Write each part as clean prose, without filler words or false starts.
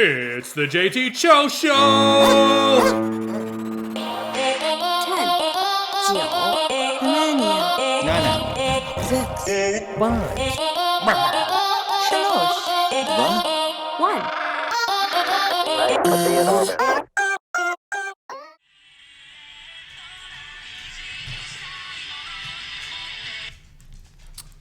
It's the JT Cho Show! 10, 9, 8, 7, 6, 5, 4, 3, 2, 1.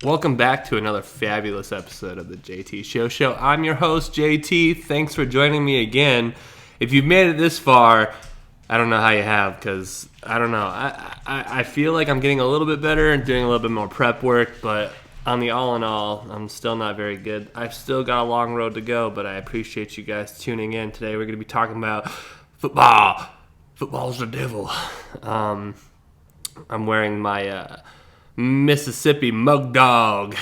Welcome back to another fabulous episode of the JT Show. I'm your host, JT. Thanks for joining me again. If you've made it this far, I don't know how you have, because I don't know. I feel like I'm getting a little bit better and doing a little bit more prep work, but on the all in all, I'm still not very good. I've still got a long road to go, but I appreciate you guys tuning in. Today we're going to be talking about football. Football's the devil. I'm wearing my Mississippi Mug Dog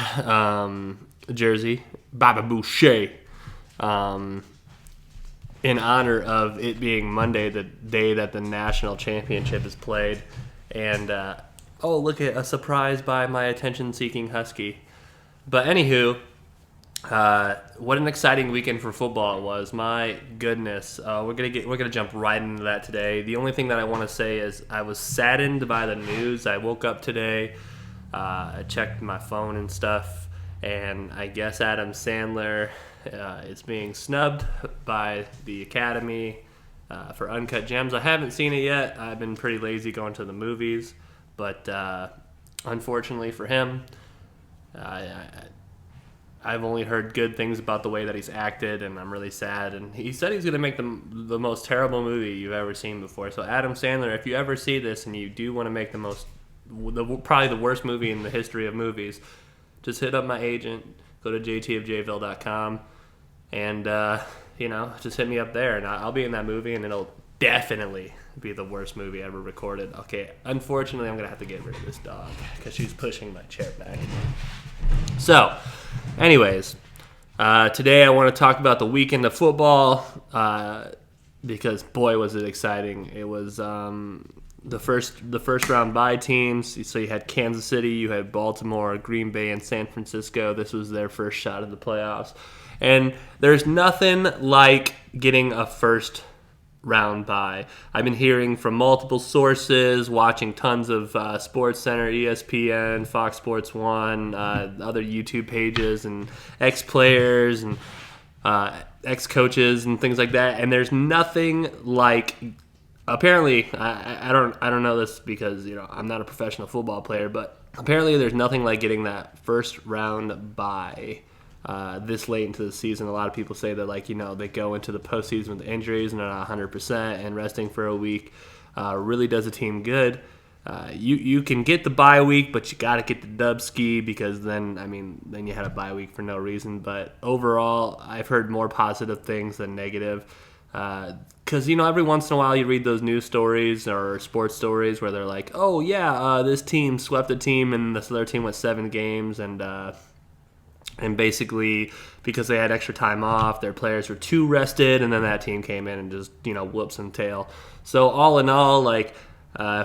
jersey, Baba Boucher, in honor of it being Monday, the day that the national championship is played. And, oh, look at a surprise by my attention-seeking husky. But anywho, what an exciting weekend for football it was. My goodness. We're gonna jump right into that today. The only thing that I want to say is I was saddened by the news. I woke up today, I checked my phone and stuff, and I guess Adam Sandler is being snubbed by the Academy for Uncut Gems. I haven't seen it yet. I've been pretty lazy going to the movies, but unfortunately for him, I've only heard good things about the way that he's acted, and I'm really sad. And he said he's going to make the most terrible movie you've ever seen before. So Adam Sandler, if you ever see this and you do want to make probably the worst movie in the history of movies, just hit up my agent, go to JTofJville.com, and just hit me up there, and I'll be in that movie, and it'll definitely be the worst movie ever recorded. Okay, unfortunately, I'm gonna have to get rid of this dog because she's pushing my chair back. So, anyways, today I want to talk about the weekend of football because boy was it exciting. It was the first round bye teams. So you had Kansas City, you had Baltimore, Green Bay, and San Francisco. This was their first shot at the playoffs. And there's nothing like getting a first round bye. I've been hearing from multiple sources, watching tons of SportsCenter, ESPN, Fox Sports 1, other YouTube pages, and ex-players and ex-coaches and things like that. And there's nothing like... Apparently, I don't know this because I'm not a professional football player, but apparently there's nothing like getting that first round bye this late into the season. A lot of people say that they go into the postseason with injuries and are not 100%, and resting for a week really does a team good. You can get the bye week, but you got to get the dub ski because then you had a bye week for no reason. But overall, I've heard more positive things than negative. Because, every once in a while you read those news stories or sports stories where they're like, oh, yeah, this team swept a team and this other team went 7 games. And basically, because they had extra time off, their players were too rested, and then that team came in and just, whooped some tail. So all in all,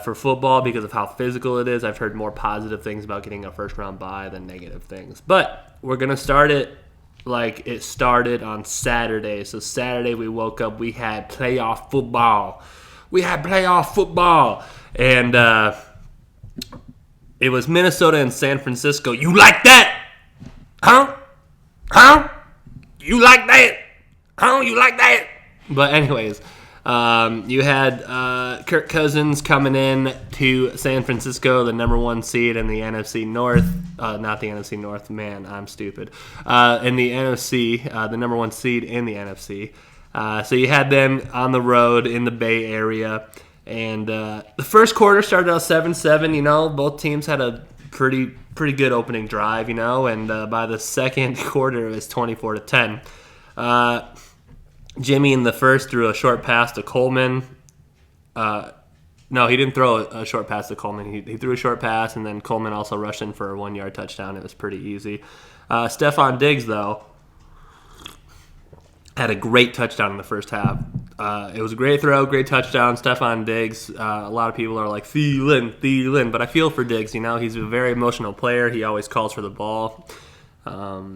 for football, because of how physical it is, I've heard more positive things about getting a first-round bye than negative things. But we're going to start it like it started on Saturday. So Saturday we woke up, we had playoff football. And it was Minnesota and San Francisco. You like that? Huh? You like that? You like that? But anyways, you had Kirk Cousins coming in to San Francisco, the number 1 seed in the NFC North. Not the NFC North, man, I'm stupid. In the NFC, the number 1 seed in the NFC. So you had them on the road in the Bay Area. And the first quarter started out 7-7. Both teams had a pretty good opening drive, and by the second quarter it was 24-10. Jimmy in the first threw a short pass to Coleman. No, he didn't throw a short pass to Coleman. He threw a short pass, and then Coleman also rushed in for a 1-yard touchdown. It was pretty easy. Stephon Diggs, though, had a great touchdown in the first half. It was a great throw, great touchdown. Stephon Diggs, a lot of people are like, Thielen, but I feel for Diggs. He's a very emotional player. He always calls for the ball. I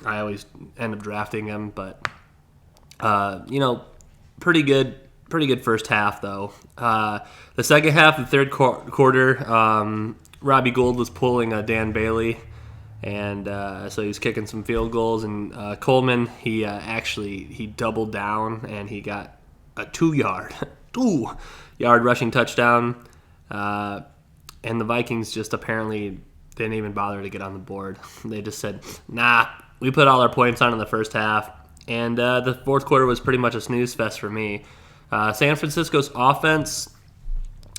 always end up drafting him, but Pretty good first half though. The second half, the third quarter, Robbie Gould was pulling Dan Bailey, and so he was kicking some field goals. And Coleman, he doubled down and he got a 2-yard rushing touchdown. And the Vikings just apparently didn't even bother to get on the board. They just said, "Nah, we put all our points on in the first half." And the fourth quarter was pretty much a snooze fest for me. San Francisco's offense,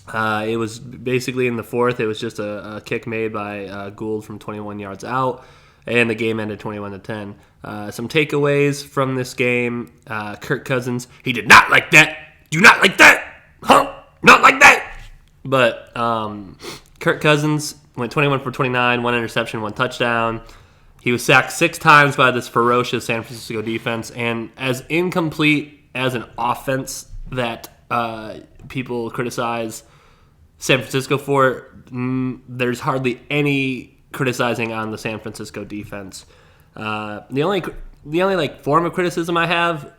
it was basically in the fourth. It was just a kick made by Gould from 21 yards out, and the game ended 21-10. Some takeaways from this game: Kirk Cousins, he did not like that. Do not like that, huh? Not like that. But Kirk Cousins went 21 for 29, 1 interception, 1 touchdown. He was sacked 6 times by this ferocious San Francisco defense, and as incomplete as an offense that people criticize San Francisco for, there's hardly any criticizing on the San Francisco defense. The only form of criticism I have,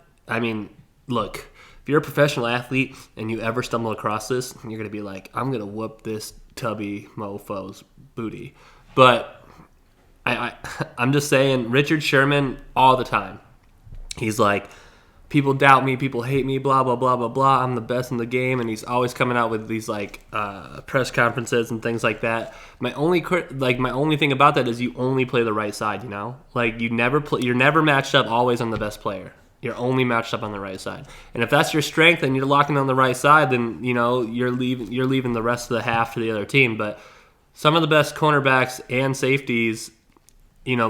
look, if you're a professional athlete and you ever stumble across this, you're gonna be like, I'm gonna whoop this tubby mofo's booty. But I'm just saying, Richard Sherman all the time, he's like, people doubt me, people hate me, blah, blah, blah, blah, blah. I'm the best in the game, and he's always coming out with these press conferences and things like that. My only thing about that is you only play the right side, you're never matched up always on the best player. You're only matched up on the right side. And if that's your strength and you're locking on the right side, then you're leaving the rest of the half to the other team. But some of the best cornerbacks and safeties,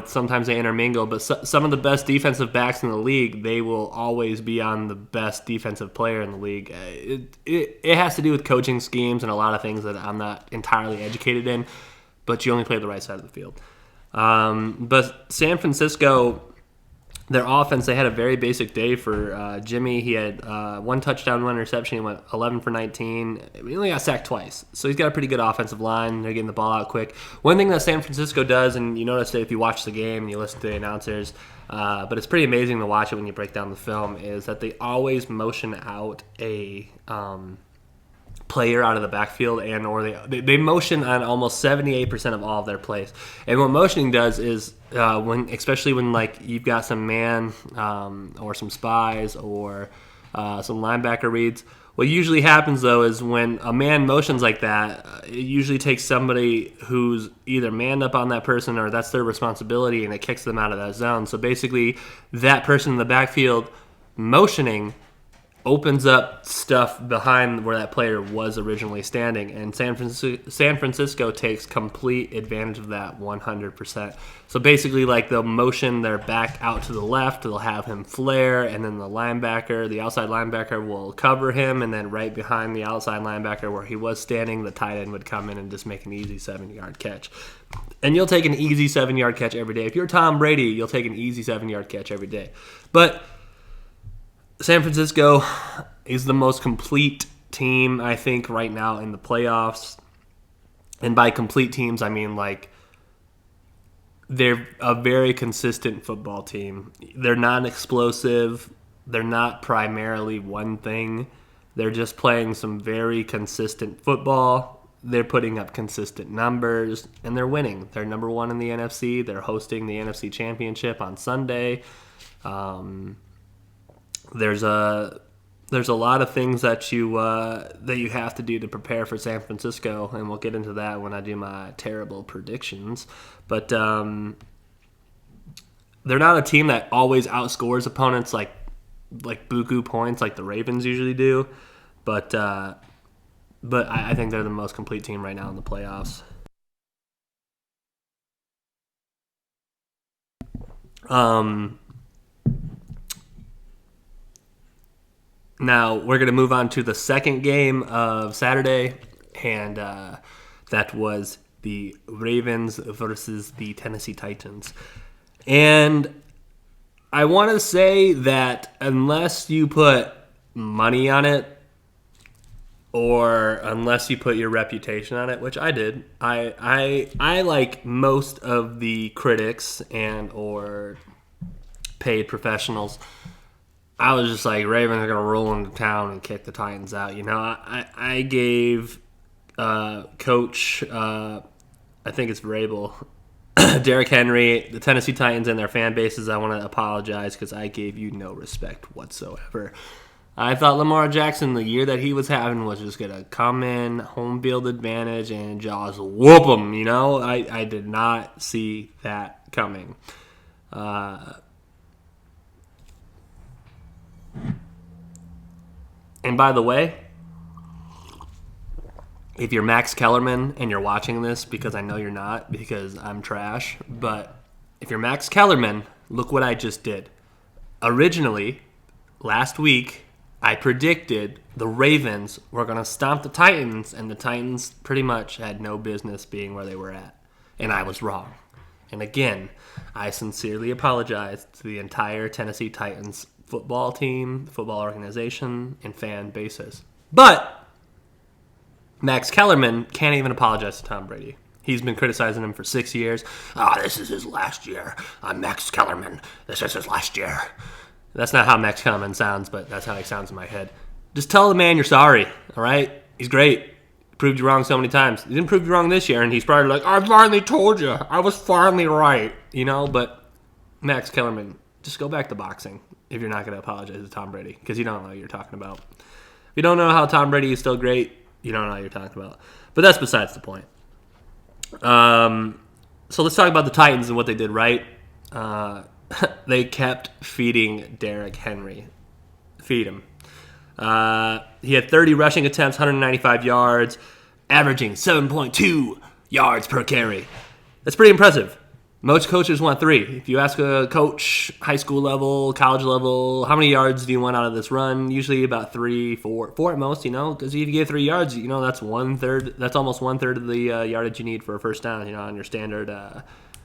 sometimes they intermingle, but some of the best defensive backs in the league, they will always be on the best defensive player in the league. It has to do with coaching schemes and a lot of things that I'm not entirely educated in, but you only play the right side of the field. But San Francisco, their offense, they had a very basic day for Jimmy. He had 1 touchdown, 1 interception. He went 11 for 19. He only got sacked twice. So he's got a pretty good offensive line. They're getting the ball out quick. One thing that San Francisco does, and you notice it if you watch the game and you listen to the announcers, but it's pretty amazing to watch it when you break down the film, is that they always motion out a player out of the backfield, and or they motion on almost 78% of all of their plays. And what motioning does is especially when you've got some man or some spies or some linebacker reads, what usually happens though is when a man motions like that, it usually takes somebody who's either manned up on that person or that's their responsibility, and it kicks them out of that zone. So basically that person in the backfield motioning opens up stuff behind where that player was originally standing, and San Francisco takes complete advantage of that 100%. So basically, they'll motion their back out to the left, they'll have him flare, and then the outside linebacker will cover him, and then right behind the outside linebacker where he was standing, the tight end would come in and just make an easy 7-yard catch. And you'll take an easy 7-yard catch every day. If you're Tom Brady, you'll take an easy 7-yard catch every day. But San Francisco is the most complete team, I think, right now in the playoffs. And by complete teams, I mean, they're a very consistent football team. They're not explosive. They're not primarily one thing. They're just playing some very consistent football. They're putting up consistent numbers, and they're winning. They're number 1 in the NFC. They're hosting the NFC Championship on Sunday. There's a lot of things that you have to do to prepare for San Francisco, and we'll get into that when I do my terrible predictions. But they're not a team that always outscores opponents like buku points like the Ravens usually do. But I think they're the most complete team right now in the playoffs. Now, we're going to move on to the second game of Saturday, and that was the Ravens versus the Tennessee Titans. And I want to say that unless you put money on it, or unless you put your reputation on it, which I did, I like most of the critics and or paid professionals, I was just like, Ravens are going to roll into town and kick the Titans out. I gave Coach, I think it's Vrabel, Derrick Henry, the Tennessee Titans, and their fan bases, I want to apologize because I gave you no respect whatsoever. I thought Lamar Jackson, the year that he was having, was just going to come in, home field advantage, and just whoop him, I did not see that coming. And by the way, if you're Max Kellerman and you're watching this, because I know you're not, because I'm trash, but if you're Max Kellerman, look what I just did. Originally, last week, I predicted the Ravens were going to stomp the Titans, and the Titans pretty much had no business being where they were at. And I was wrong. And again, I sincerely apologize to the entire Tennessee Titans football team, football organization, and fan bases. But Max Kellerman can't even apologize to Tom Brady. He's been criticizing him for 6 years. This is his last year. I'm Max Kellerman. This is his last year. That's not how Max Kellerman sounds, but that's how he sounds in my head. Just tell the man you're sorry, all right? He's great. Proved you wrong so many times. He didn't prove you wrong this year, and he's probably like, I finally told you. I was finally right. But Max Kellerman, just go back to boxing if you're not going to apologize to Tom Brady, because you don't know what you're talking about. If you don't know how Tom Brady is still great, you don't know what you're talking about. But that's besides the point. So let's talk about the Titans and what they did right. They kept feeding Derrick Henry. Feed him. He had 30 rushing attempts, 195 yards, averaging 7.2 yards per carry. That's pretty impressive. Most coaches want 3. If you ask a coach, high school level, college level, how many yards do you want out of this run? Usually about 3, 4 at most, because if you get 3 yards, that's 1/3. That's almost 1/3 of the yardage you need for a first down, on your standard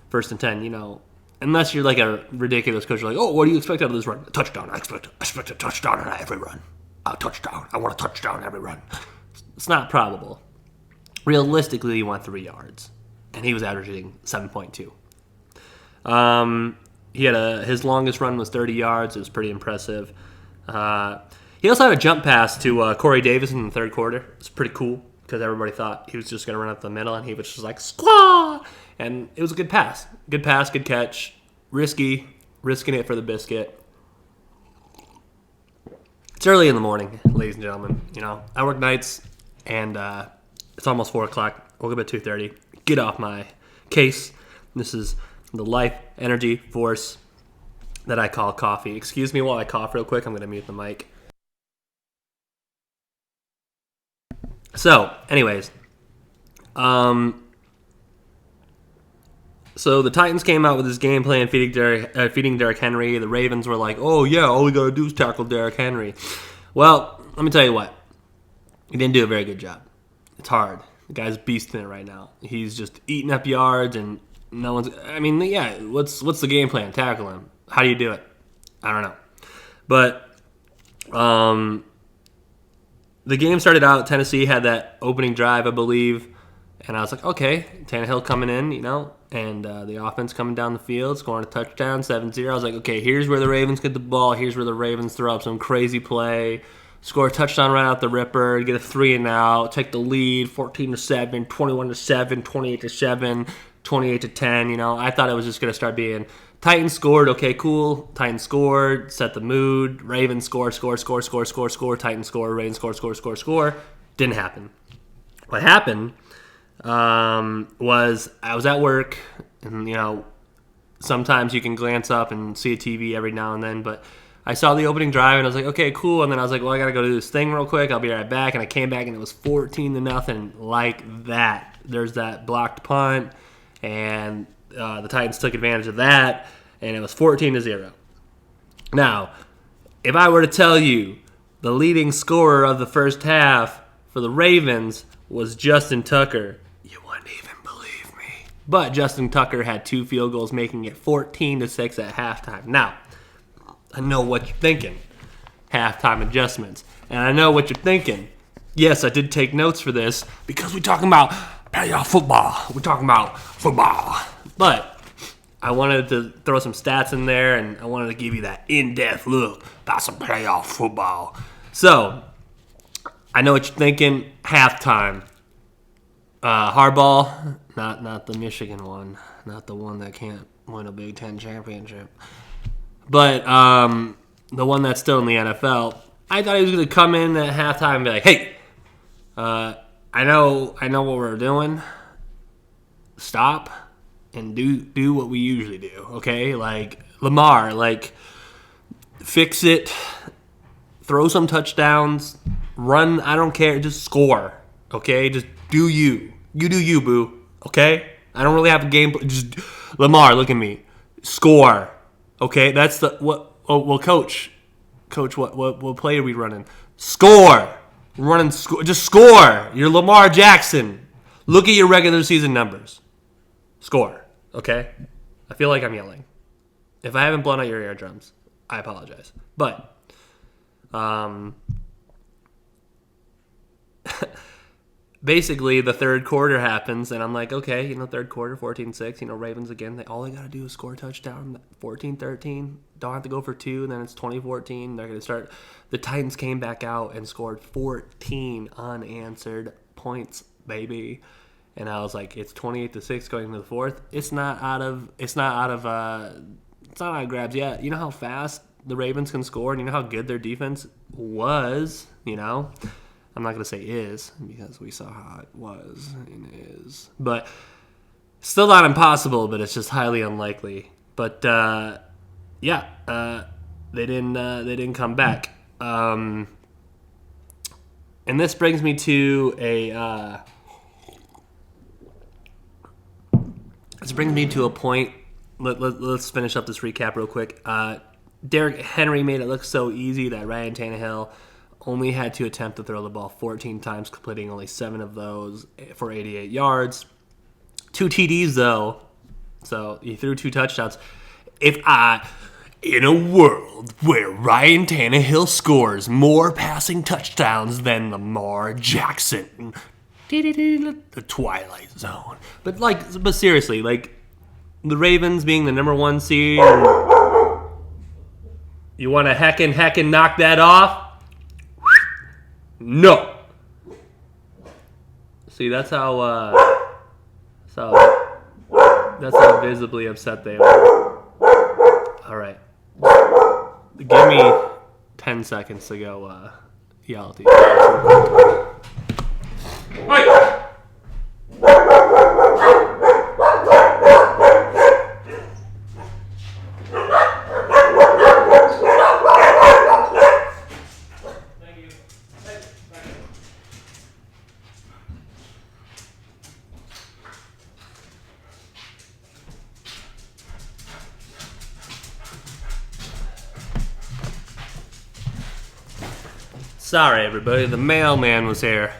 first and 10, Unless you're like a ridiculous coach, like, what do you expect out of this run? A touchdown. I expect a touchdown on every run. A touchdown. I want a touchdown every run. It's not probable. Realistically, you want 3 yards. And he was averaging 7.2. He had his longest run was 30 yards. It was pretty impressive. He also had a jump pass to Corey Davis in the third quarter. It's pretty cool because everybody thought he was just going to run up the middle, and he was just like, squaw! And it was a good pass. Good pass, good catch. Risking it for the biscuit. It's early in the morning, ladies and gentlemen. I work nights, and it's almost 4 o'clock. I woke up at 2:30. Get off my case. This is the life, energy, force that I call coffee. Excuse me while I cough real quick. I'm going to mute the mic. So, anyways. So the Titans came out with this game plan feeding Derrick Henry. The Ravens were like, oh yeah, all we got to do is tackle Derrick Henry. Well, let me tell you what. He didn't do a very good job. It's hard. The guy's beasting it right now. He's just eating up yards, and no one's... what's the game plan? Tackle him. How do you do it? I don't know. But the game started out, Tennessee had that opening drive, I believe, and I was like, okay, Tannehill coming in, and the offense coming down the field, scoring a touchdown, 7-0. I was like, okay, here's where the Ravens get the ball. Here's where the Ravens throw up some crazy play, score a touchdown right out the ripper, get a 3-and-out, take the lead, 14-7, 21-7, 28-7, 28-10. I thought it was just going to start being Titans scored, okay, cool. Titans scored, set the mood. Ravens score. Titans score, Ravens score. Didn't happen. What happened was I was at work, and sometimes you can glance up and see a TV every now and then, but I saw the opening drive and I was like, okay, cool. And then I was like, well, I gotta go do this thing real quick. I'll be right back. And I came back and it was 14-0, like that. There's that blocked punt, and the Titans took advantage of that, and it was 14-0. Now, if I were to tell you the leading scorer of the first half for the Ravens was Justin Tucker, you wouldn't even believe me. But Justin Tucker had 2 field goals, making it 14-6 at halftime. Now, I know what you're thinking. Halftime adjustments. And I know what you're thinking. Yes, I did take notes for this because we're talking about playoff football. We're talking about football. But I wanted to throw some stats in there, and I wanted to give you that in-depth look about some playoff football. So, I know what you're thinking. Halftime. Harbaugh, not the Michigan one, not the one that can't win a Big Ten championship, but the one that's still in the NFL. I thought he was going to come in at halftime and be like, "Hey, I know what we're doing. Stop and do what we usually do, okay? Like Lamar, like fix it, throw some touchdowns, run. I don't care, just score, okay? Just do you. You do you, boo, okay? I don't really have a game. Just Lamar, look at me, score, okay? That's the what? Oh well, coach, what play are we running? Score. Running, just score. You're Lamar Jackson. Look at your regular season numbers. Score, okay? I feel like I'm yelling. If I haven't blown out your eardrums, I apologize. But, basically, the third quarter happens, and I'm like, okay, third quarter, 14-6, Ravens again. All they got to do is score a touchdown, 14-13. Don't have to go for two, and then it's 20-14. They're going to start. The Titans came back out and scored 14 unanswered points, baby. And I was like, it's 28-6 going into the fourth. It's not out of grabs yet. You know how fast the Ravens can score, and you know how good their defense was, I'm not going to say is, because we saw how it was and is. But still not impossible, but it's just highly unlikely. But, they didn't come back. And this brings me to a point. Let's finish up this recap real quick. Derrick Henry made it look so easy that Ryan Tannehill only had to attempt to throw the ball 14 times, completing only 7 of those for 88 yards. 2 TDs, though. So he threw 2 touchdowns. In a world where Ryan Tannehill scores more passing touchdowns than Lamar Jackson, the Twilight Zone. But seriously, the Ravens being the number 1 seed, you want to heckin' knock that off? No. See, that's how visibly upset they are. All right. Give me 10 seconds to go yell at these guys. Sorry, everybody. The mailman was here.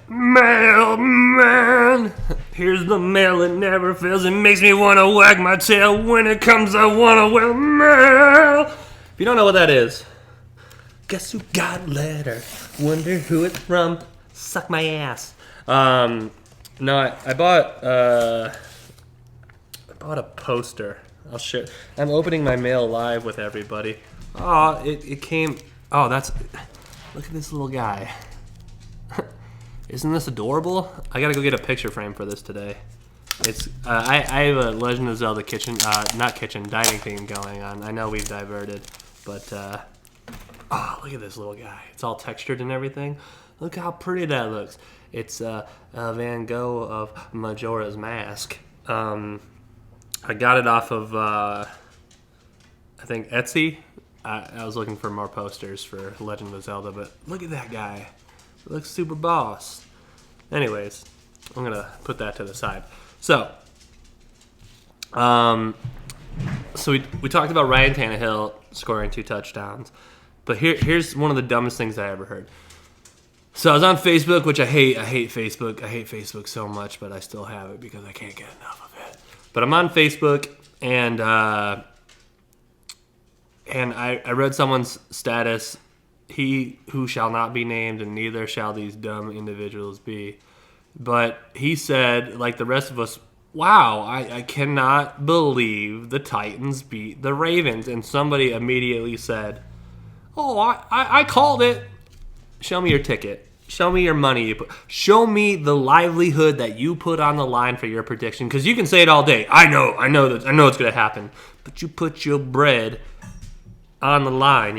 Mailman! Here's the mail that never fails. It makes me want to wag my tail. When it comes, I want to wear mail. If you don't know what that is, guess who got a letter? Wonder who it's from. Suck my ass. No, I bought a poster. I'll share. I'm opening my mail live with everybody. Oh, it came. Oh, look at this little guy. Isn't this adorable? I gotta go get a picture frame for this today. It's I have a Legend of Zelda dining theme going on. I know we've diverted, but look at this little guy. It's all textured and everything. Look how pretty that looks. It's Van Gogh of Majora's Mask. I got it off of I think Etsy. I was looking for more posters for Legend of Zelda, but look at that guy. It looks super boss. Anyways, I'm going to put that to the side. So we talked about Ryan Tannehill scoring 2 touchdowns, but here's one of the dumbest things I ever heard. So I was on Facebook, which I hate Facebook. I hate Facebook so much, but I still have it because I can't get enough of it. But I'm on Facebook, and I read someone's status. He who shall not be named, and neither shall these dumb individuals be. But he said, like the rest of us wow, I cannot believe the Titans beat the Ravens. And somebody immediately said, oh, I called it. Show me your ticket. Show me your money. Show me the livelihood that you put on the line for your prediction. Because you can say it all day. I know it's going to happen. But you put your bread on the line,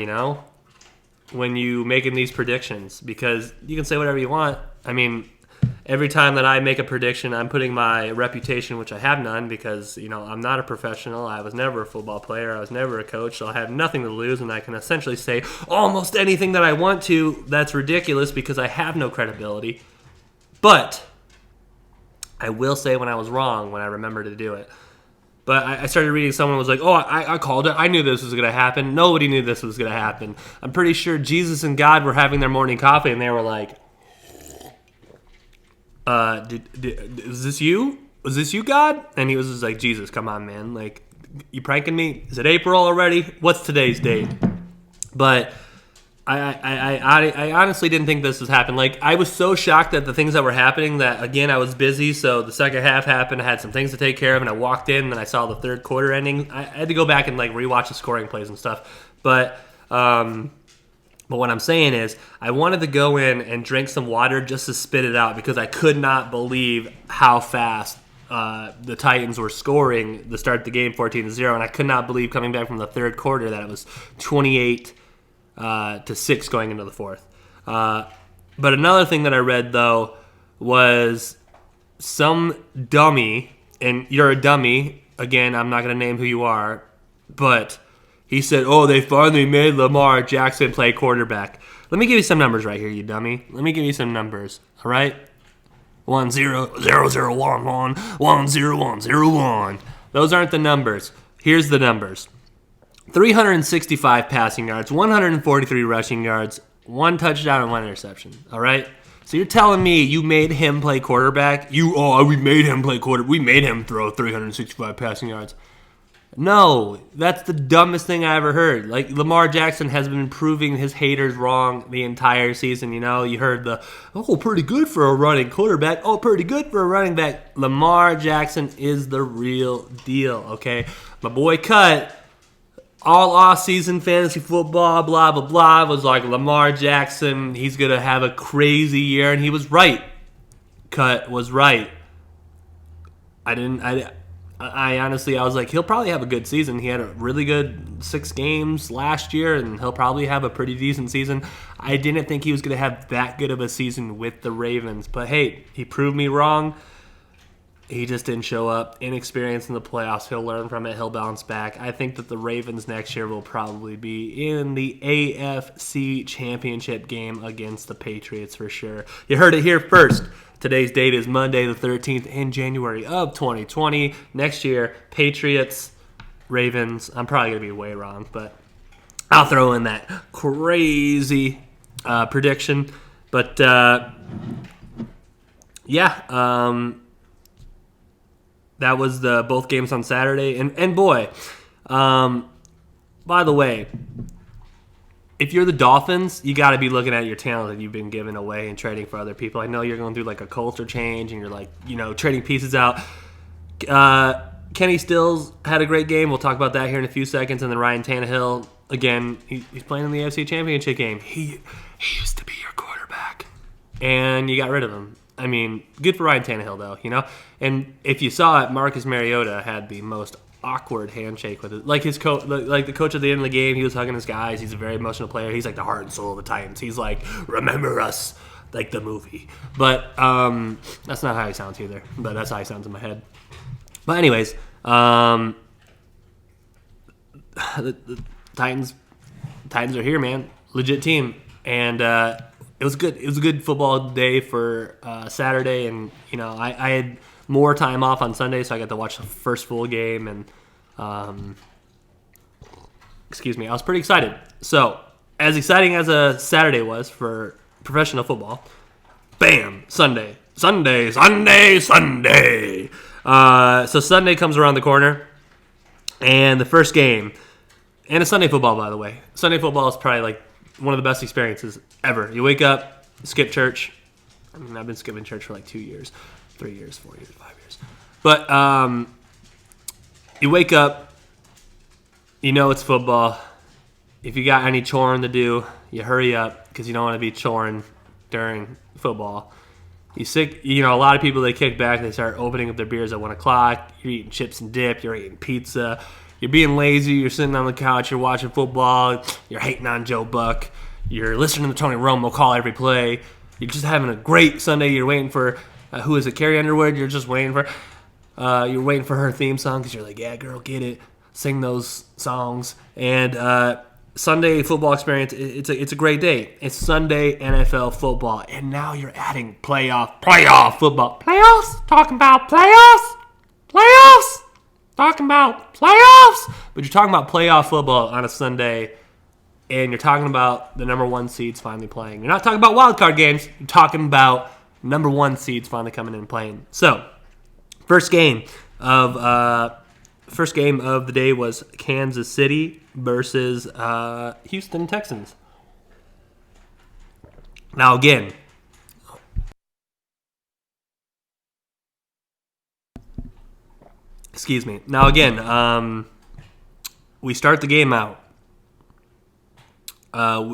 when you making these predictions. Because you can say whatever you want. I mean, every time that I make a prediction, I'm putting my reputation, which I have none, because I'm not a professional. I was never a football player. I was never a coach, so I have nothing to lose, and I can essentially say almost anything that I want to. That's ridiculous because I have no credibility. But I will say when I was wrong, when I remember to do it. But I started reading, someone was like, oh, I called it. I knew this was going to happen. Nobody knew this was going to happen. I'm pretty sure Jesus and God were having their morning coffee, and they were like, is this you? Was this you, God? And he was just like, Jesus, come on, man. Like, you pranking me? Is it April already? What's today's date? But I honestly didn't think this was happening. Like, I was so shocked at the things that were happening that, again, I was busy. So the second half happened. I had some things to take care of, and I walked in, and I saw the third quarter ending. I had to go back and, rewatch the scoring plays and stuff. But what I'm saying is, I wanted to go in and drink some water just to spit it out because I could not believe how fast the Titans were scoring to start the game 14-0, and I could not believe coming back from the third quarter that it was 28-6 going into the fourth. But another thing that I read, though, was some dummy, and you're a dummy. Again, I'm not going to name who you are, but he said, oh, they finally made Lamar Jackson play quarterback. Let me give you some numbers right here, you dummy. Let me give you some numbers, all right? 1 0 0 0 1 1 1 0 1 0 1. Those aren't the numbers. Here's the numbers. 365 passing yards, 143 rushing yards, 1 touchdown and 1 interception, all right? So you're telling me you made him play quarterback? We made him play quarterback. We made him throw 365 passing yards. No, that's the dumbest thing I ever heard. Like, Lamar Jackson has been proving his haters wrong the entire season. You heard pretty good for a running quarterback. Oh, pretty good for a running back. Lamar Jackson is the real deal, okay? My boy Cut, all off-season fantasy football, blah, blah, blah, was like, Lamar Jackson, he's going to have a crazy year, and he was right. Cut was right. I honestly, I was like, he'll probably have a good season. He had a really good 6 games last year, and he'll probably have a pretty decent season. I didn't think he was going to have that good of a season with the Ravens. But, hey, he proved me wrong. He just didn't show up. Inexperience in the playoffs. He'll learn from it. He'll bounce back. I think that the Ravens next year will probably be in the AFC Championship game against the Patriots for sure. You heard it here first. Today's date is Monday the 13th in January of 2020. Next year, Patriots, Ravens. I'm probably going to be way wrong, but I'll throw in that crazy prediction. But, that was both games on Saturday. And boy, by the way, if you're the Dolphins, you got to be looking at your talent that you've been giving away and trading for other people. I know you're going through a culture change and you're trading pieces out. Kenny Stills had a great game. We'll talk about that here in a few seconds. And then Ryan Tannehill, again, he's playing in the AFC Championship game. He used to be your quarterback, and you got rid of him. I mean, good for Ryan Tannehill, though, And if you saw it, Marcus Mariota had the most awkward handshake with it. His coach, the coach at the end of the game, he was hugging his guys. He's a very emotional player. He's the heart and soul of the Titans. He's like, remember us, like the movie. But that's not how he sounds either. But that's how he sounds in my head. But anyways, the Titans are here, man. Legit team. And it was good. It was a good football day for Saturday, and I had more time off on Sunday, so I got to watch the first full game, and I was pretty excited. So, as exciting as a Saturday was for professional football, bam, Sunday. So Sunday comes around the corner, and the first game, and it's Sunday football, by the way. Sunday football is probably one of the best experiences ever. You wake up, skip church. I mean, I've been skipping church for 2 years, 3 years, 4 years, 5 years. But you wake up, you know it's football. If you got any choring to do, you hurry up because you don't want to be choring during football. A lot of people, they kick back, they start opening up their beers at 1 o'clock. You're eating chips and dip, you're eating pizza. You're being lazy, you're sitting on the couch, you're watching football, you're hating on Joe Buck. You're listening to Tony Romo call every play. You're just having a great Sunday. You're waiting for, who is it, Carrie Underwood? You're just waiting for, her theme song because you're like, yeah, girl, get it. Sing those songs. And Sunday football experience, it's a great day. It's Sunday NFL football. And now you're adding playoff football. Playoffs? Talking about playoffs? Playoffs? Talking about playoffs? But you're talking about playoff football on a Sunday. And you're talking about the number 1 seeds finally playing. You're not talking about wild card games. You're talking about number 1 seeds finally coming in and playing. So, first game of the day was Kansas City versus Houston Texans. Now again, we start the game out.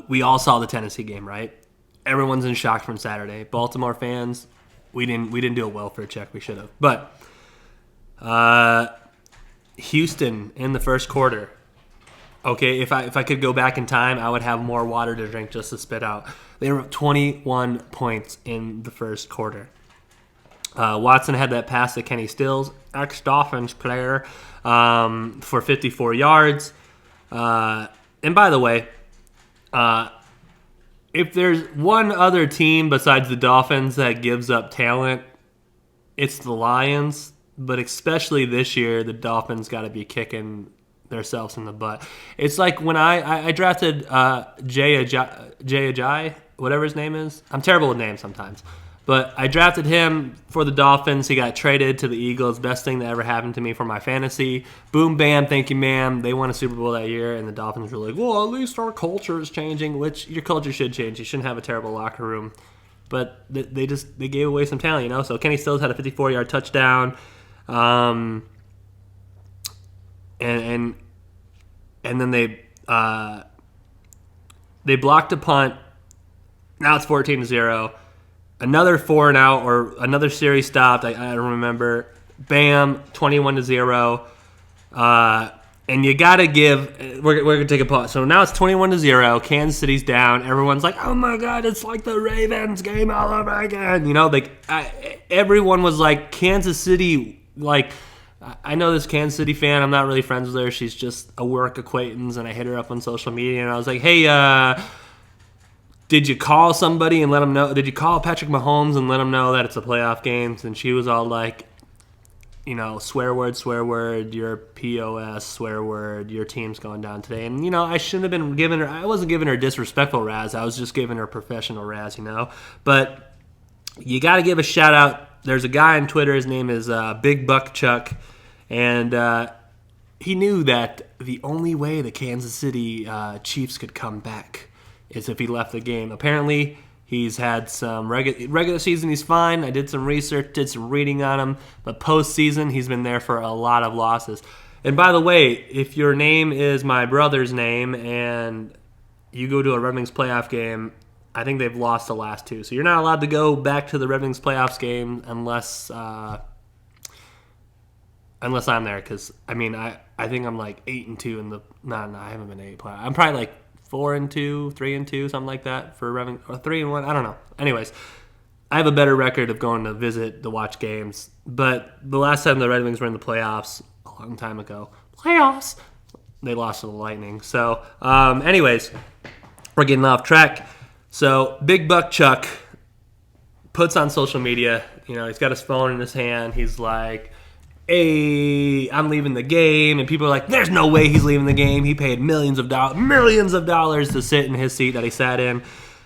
We all saw the Tennessee game, right? Everyone's in shock from Saturday. Baltimore fans, we didn't do a welfare check. We should have. But Houston in the first quarter. Okay, if I could go back in time, I would have more water to drink just to spit out. They were up 21 points in the first quarter. Watson had that pass to Kenny Stills, ex-Dolphins player, for 54 yards. And by the way, if there's one other team besides the Dolphins that gives up talent, it's the Lions. But especially this year, the Dolphins got to be kicking themselves in the butt. It's like when I drafted Jay Ajayi, whatever his name is. I'm terrible with names sometimes. But I drafted him for the Dolphins. He got traded to the Eagles. Best thing that ever happened to me for my fantasy. Boom, bam, thank you, ma'am. They won a Super Bowl that year, and the Dolphins were like, well, at least our culture is changing, which your culture should change. You shouldn't have a terrible locker room. But they gave away some talent, you know? So Kenny Stills had a 54-yard touchdown. And then they blocked a punt. Now it's 14-0. Another 4-and-out or another series stopped. I don't remember. Bam, 21-0. And you gotta give. We're gonna take a pause. So now it's 21-0. Kansas City's down. Everyone's like, "Oh my God, it's like the Ravens game all over again." You know, everyone was like, "Kansas City." Like, I know this Kansas City fan. I'm not really friends with her. She's just a work acquaintance, and I hit her up on social media, and I was like, "Hey, did you call somebody and let them know? Did you call Patrick Mahomes and let him know that it's a playoff game?" And she was all like, you know, swear word, your POS, swear word, your team's going down today. And, you know, I shouldn't have been giving her, I wasn't giving her disrespectful razz. I was just giving her professional razz, you know. But you got to give a shout out. There's a guy on Twitter, his name is Big Buck Chuck. And he knew that the only way the Kansas City Chiefs could come back is if he left the game. Apparently, he's had some regular season, he's fine. I did some research, did some reading on him. But postseason, he's been there for a lot of losses. And by the way, if your name is my brother's name and you go to a Red Wings playoff game, I think they've lost the last two. So you're not allowed to go back to the Red Wings playoffs game unless I'm there. Because, I mean, I think I'm like 8-2 in the... No, I haven't been 8 playoffs. I'm probably like 4-2, 3-2, something like that for Red Wings, or 3-1. I don't know. Anyways, I have a better record of going to visit to watch games. But the last time the Red Wings were in the playoffs, a long time ago, they lost to the Lightning. So, anyways, we're getting off track. So, Big Buck Chuck puts on social media, you know, he's got his phone in his hand. He's like, "Hey, I'm leaving the game." And people are like, "There's no way he's leaving the game. He paid millions of dollars to sit in his seat that he sat in.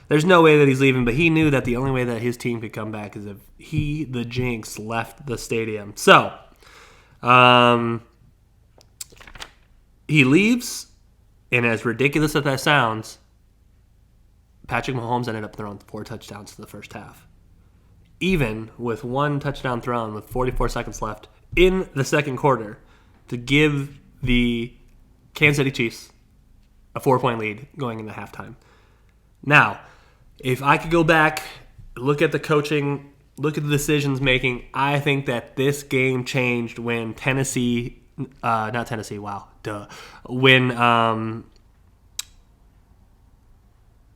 There's no way that he's leaving." But he knew that the only way that his team could come back is if he, the Jinx, left the stadium. So, he leaves, and as ridiculous as that sounds, Patrick Mahomes ended up throwing 4 touchdowns to the first half. Even with 1 touchdown thrown with 44 seconds left in the second quarter to give the Kansas City Chiefs a 4-point lead going into halftime. Now, if I could go back, look at the coaching, look at the decisions making, I think that this game changed when when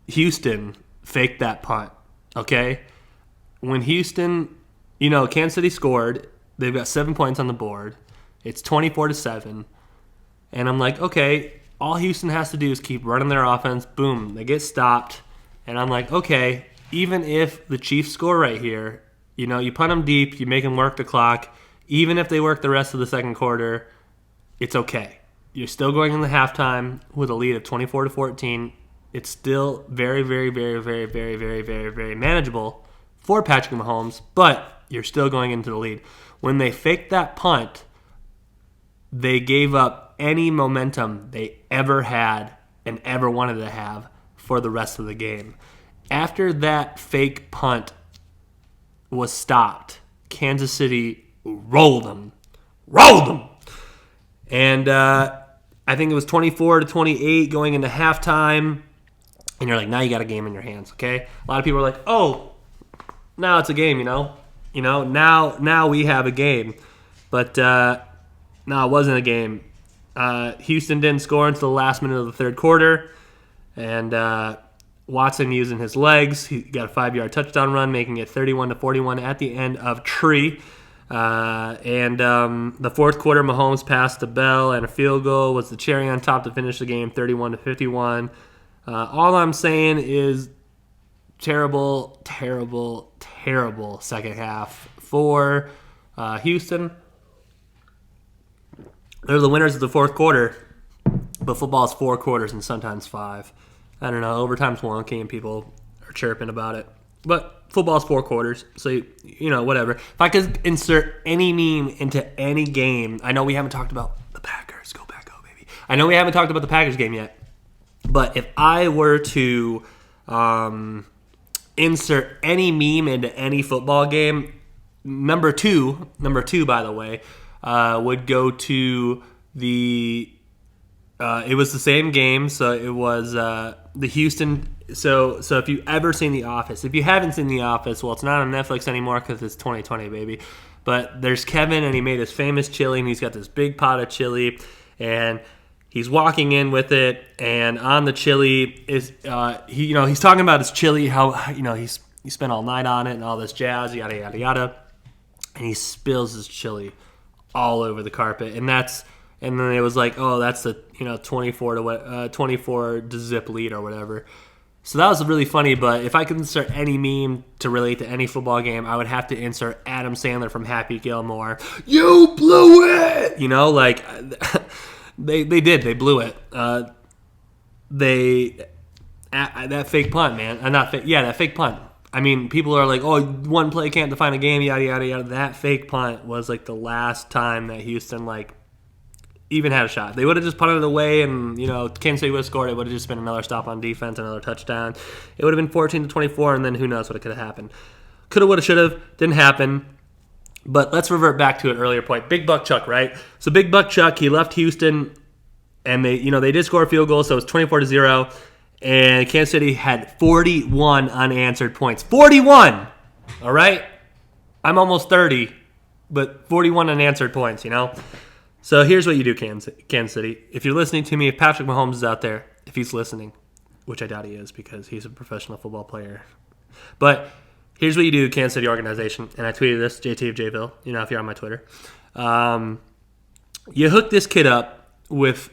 Houston faked that punt, okay? When Houston, Kansas City scored, they've got 7 points on the board. It's 24-7. And I'm like, okay, all Houston has to do is keep running their offense. Boom, they get stopped. And I'm like, okay, even if the Chiefs score right here, you punt them deep, you make them work the clock. Even if they work the rest of the second quarter, it's okay. You're still going into halftime with a lead of 24-14. It's still very, very, very, very, very, very, very, very manageable for Patrick Mahomes, but you're still going into the lead. When they faked that punt, they gave up any momentum they ever had and ever wanted to have for the rest of the game. After that fake punt was stopped, Kansas City rolled them. And I think it was 24-28 going into halftime. And you're like, now you got a game in your hands, okay? A lot of people are like, oh, now it's a game, now we have a game. But no, it wasn't a game. Houston didn't score until the last minute of the third quarter. And Watson using his legs, he got a 5-yard touchdown run, making it 31-41 at the end of Tree. The fourth quarter, Mahomes passed to Bell, and a field goal was the cherry on top to finish the game, 31-51. All I'm saying is terrible second half for Houston. They're the winners of the fourth quarter, but football is 4 quarters and sometimes 5. I don't know, overtime's wonky and people are chirping about it. But football's 4 quarters, so, whatever. If I could insert any meme into any game, I know we haven't talked about the Packers. Go Pack, go, baby. I know we haven't talked about the Packers game yet. But if I were to insert any meme into any football game, number two, by the way, would go to the. It was the same game, so it was the Houston. So if you've ever seen The Office, if you haven't seen The Office, well, it's not on Netflix anymore because it's 2020, baby. But there's Kevin, and he made his famous chili, and he's got this big pot of chili, and he's walking in with it, and on the chili is he's talking about his chili, how he spent all night on it and all this jazz, yada yada yada, and he spills his chili all over the carpet, and then it was like, oh, that's the 24 to zip lead or whatever. So that was really funny. But if I could insert any meme to relate to any football game, I would have to insert Adam Sandler from Happy Gilmore. You blew it. They did. They blew it. That fake punt, man. That fake punt. I mean, people are like, oh, one play can't define a game, yada, yada, yada. That fake punt was like the last time that Houston even had a shot. They would have just punted it away and, Kansas City would have scored. It would have just been another stop on defense, another touchdown. It would have been 14-24, and then who knows what could have happened. Coulda, woulda, shoulda. Didn't happen. But let's revert back to an earlier point. Big Buck Chuck, right? So Big Buck Chuck, he left Houston, and they did score a field goal, so it was 24-0. And Kansas City had 41 unanswered points. 41! All right? I'm almost 30, but 41 unanswered points, So here's what you do, Kansas City. If you're listening to me, if Patrick Mahomes is out there, if he's listening, which I doubt he is because he's a professional football player. But here's what you do, Kansas City organization. And I tweeted this, JTofJville, if you're on my Twitter. You hook this kid up with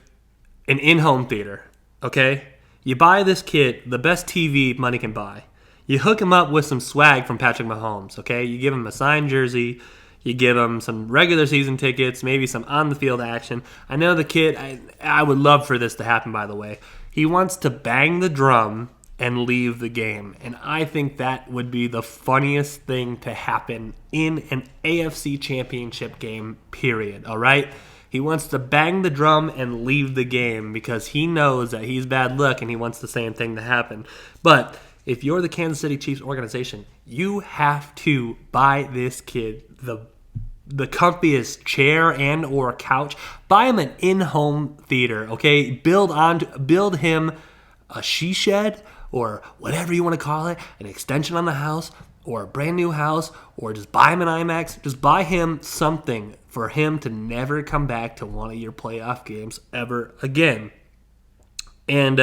an in-home theater, okay? You buy this kid the best TV money can buy. You hook him up with some swag from Patrick Mahomes, okay? You give him a signed jersey. You give him some regular season tickets, maybe some on-the-field action. I know the kid, I would love for this to happen, by the way. He wants to bang the drum and leave the game. And I think that would be the funniest thing to happen in an AFC championship game, period. All right? He wants to bang the drum and leave the game because he knows that he's bad luck and he wants the same thing to happen. But if you're the Kansas City Chiefs organization, you have to buy this kid the the comfiest chair and or couch. Buy him an in-home theater, okay? Build him a she shed or whatever you want to call it, an extension on the house or a brand new house, or just buy him an IMAX. Just buy him something for him to never come back to one of your playoff games ever again. And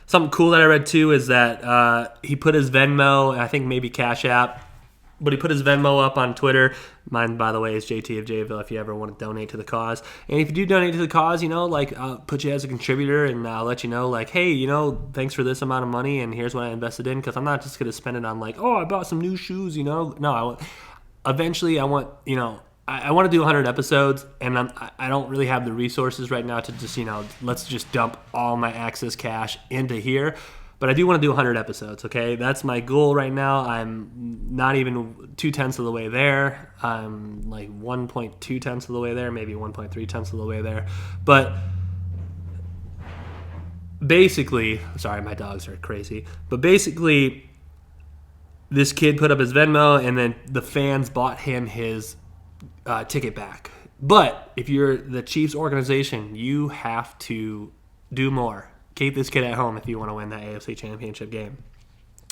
something cool that I read too is that he put his Venmo, I think maybe Cash App, but he put his Venmo up on Twitter. Mine, by the way, is JTofJville if you ever want to donate to the cause. And if you do donate to the cause, I'll put you as a contributor and I'll let you know, hey, thanks for this amount of money and here's what I invested in. Because I'm not just going to spend it on I bought some new shoes, No, eventually I want, I want to do 100 episodes, and I don't really have the resources right now to just, let's just dump all my Access cash into here. But I do want to do 100 episodes, okay? That's my goal right now. I'm not even 0.2 of the way there. I'm like 1.2 of the way there, maybe 1.3 of the way there. But basically, sorry, my dogs are crazy. But basically, this kid put up his Venmo, and then the fans bought him his ticket back. But if you're the Chiefs organization, you have to do more. Keep this kid at home if you want to win that AFC Championship game.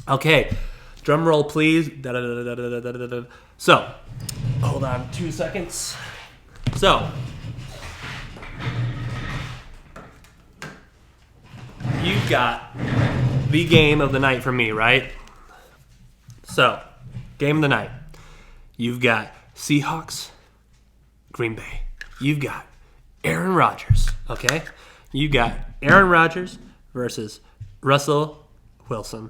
Okay, drum roll, please. So, hold on 2 seconds. So, you've got the game of the night for me, right? So, game of the night. You've got Seahawks, Green Bay. You've got Aaron Rodgers, okay? You've got Aaron Rodgers versus Russell Wilson.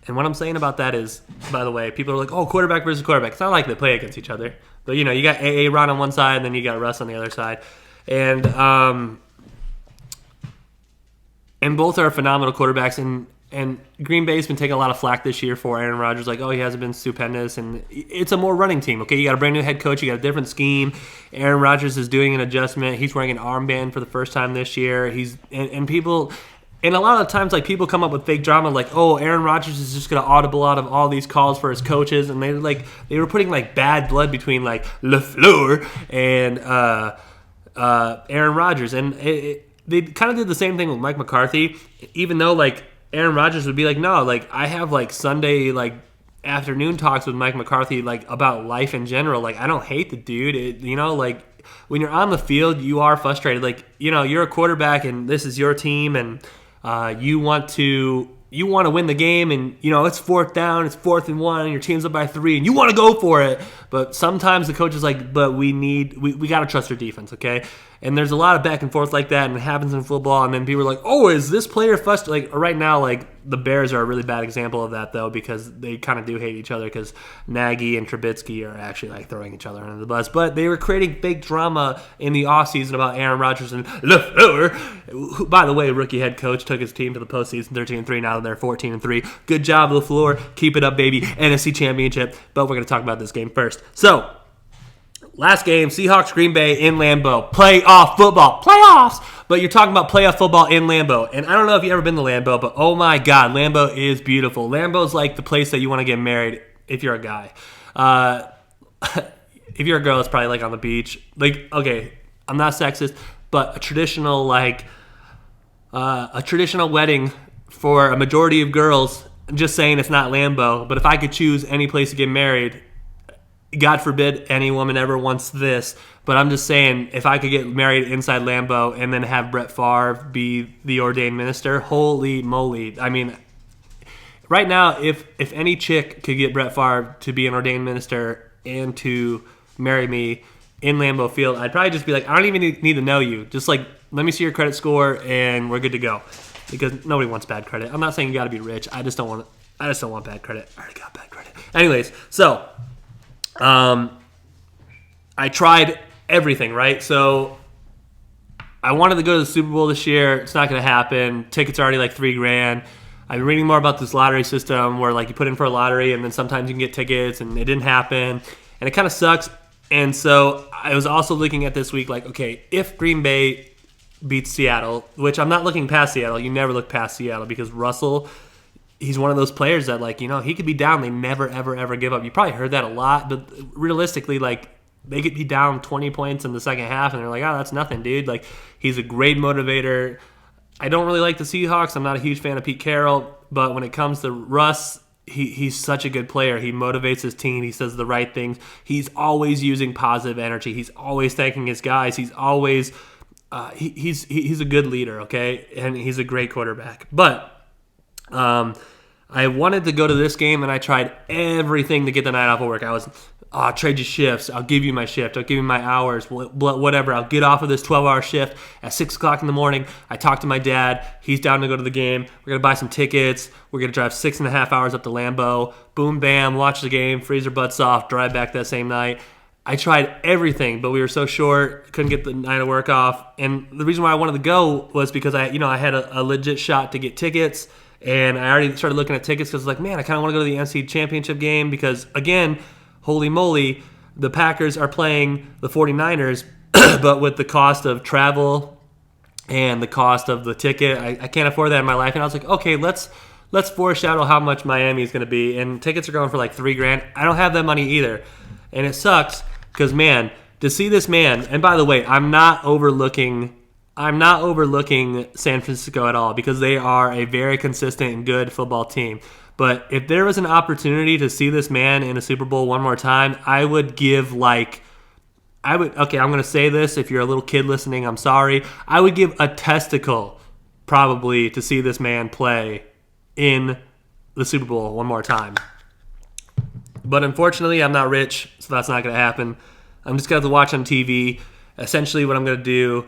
And what I'm saying about that is, by the way, people are like, oh, quarterback versus quarterback. It's not like they play against each other. But, you got Aaron on one side, and then you got Russ on the other side. And both are phenomenal quarterbacks. And Green Bay's been taking a lot of flack this year for Aaron Rodgers. He hasn't been stupendous. And it's a more running team, okay? You got a brand new head coach. You got a different scheme. Aaron Rodgers is doing an adjustment. He's wearing an armband for the first time this year. And people... And a lot of times, people come up with fake drama, Aaron Rodgers is just going to audible out of all these calls for his coaches. And they were putting, bad blood between, LaFleur and Aaron Rodgers. And they kind of did the same thing with Mike McCarthy, even though, Aaron Rodgers would be no, I have Sunday afternoon talks with Mike McCarthy about life in general. I don't hate the dude. When you're on the field, you are frustrated. You're a quarterback and this is your team and you want to win the game and it's 4th down, it's 4th and 1, and your team's up by 3 and you want to go for it. But sometimes the coach is but we got to trust our defense, okay? And there's a lot of back and forth like that, and it happens in football. And then people are oh, is this player frustrated? Right now, the Bears are a really bad example of that, though, because they kind of do hate each other because Nagy and Trubisky are actually throwing each other under the bus. But they were creating big drama in the offseason about Aaron Rodgers and LaFleur, who, by the way, rookie head coach, took his team to the postseason 13-3. Now they're 14-3. Good job, LaFleur. Keep it up, baby. NFC Championship. But we're going to talk about this game first. So, last game, Seahawks, Green Bay in Lambeau. Playoff football. Playoffs! But you're talking about playoff football in Lambeau. And I don't know if you've ever been to Lambeau, but oh my God, Lambeau is beautiful. Lambeau's the place that you want to get married if you're a guy. If you're a girl, it's probably on the beach. Okay, I'm not sexist, but a traditional wedding for a majority of girls, I'm just saying it's not Lambeau. But if I could choose any place to get married, God forbid any woman ever wants this, but I'm just saying if I could get married inside Lambeau and then have Brett Favre be the ordained minister, holy moly. I mean, right now, if any chick could get Brett Favre to be an ordained minister and to marry me in Lambeau Field, I'd probably just be I don't even need to know you. Just let me see your credit score and we're good to go. Because nobody wants bad credit. I'm not saying you got to be rich. I just don't want bad credit. I already got bad credit. Anyways, so I tried everything, right? So I wanted to go to the Super Bowl this year. It's not going to happen. Tickets are already $3,000. I've been reading more about this lottery system where you put in for a lottery and then sometimes you can get tickets, and it didn't happen. And it kind of sucks. And so I was also looking at this week okay, if Green Bay beats Seattle, which I'm not looking past Seattle. You never look past Seattle because Russell, he's one of those players that he could be down. They never, ever, ever give up. You probably heard that a lot, but realistically, they could be down 20 points in the second half, and they're like, oh, that's nothing, dude. Like, he's a great motivator. I don't really like the Seahawks. I'm not a huge fan of Pete Carroll, but when it comes to Russ, he's such a good player. He motivates his team. He says the right things. He's always using positive energy. He's always thanking his guys. He's always he's a good leader, okay? And he's a great quarterback. But I wanted to go to this game, and I tried everything to get the night off of work. I was, I'll trade you shifts. I'll give you my shift. I'll give you my hours, whatever. I'll get off of this 12-hour shift at 6 o'clock in the morning. I talked to my dad. He's down to go to the game. We're going to buy some tickets. We're going to drive 6.5 hours up to Lambeau. Boom, bam, watch the game, freeze our butts off, drive back that same night. I tried everything, but we were so short, couldn't get the night of work off. And the reason why I wanted to go was because I had a legit shot to get tickets. And I already started looking at tickets because I was like, man, I kind of want to go to the NFC Championship game because, again, holy moly, the Packers are playing the 49ers, but with the cost of travel and the cost of the ticket, I can't afford that in my life. And I was like, okay, let's foreshadow how much Miami is going to be. And tickets are going for like $3,000. I don't have that money either. And it sucks because, man, to see this man, and by the way, I'm not overlooking San Francisco at all because they are a very consistent and good football team. But if there was an opportunity to see this man in a Super Bowl one more time, I'm going to say this. If you're a little kid listening, I'm sorry. I would give a testicle probably to see this man play in the Super Bowl one more time. But unfortunately, I'm not rich, so that's not going to happen. I'm just going to have to watch on TV. Essentially, what I'm going to do,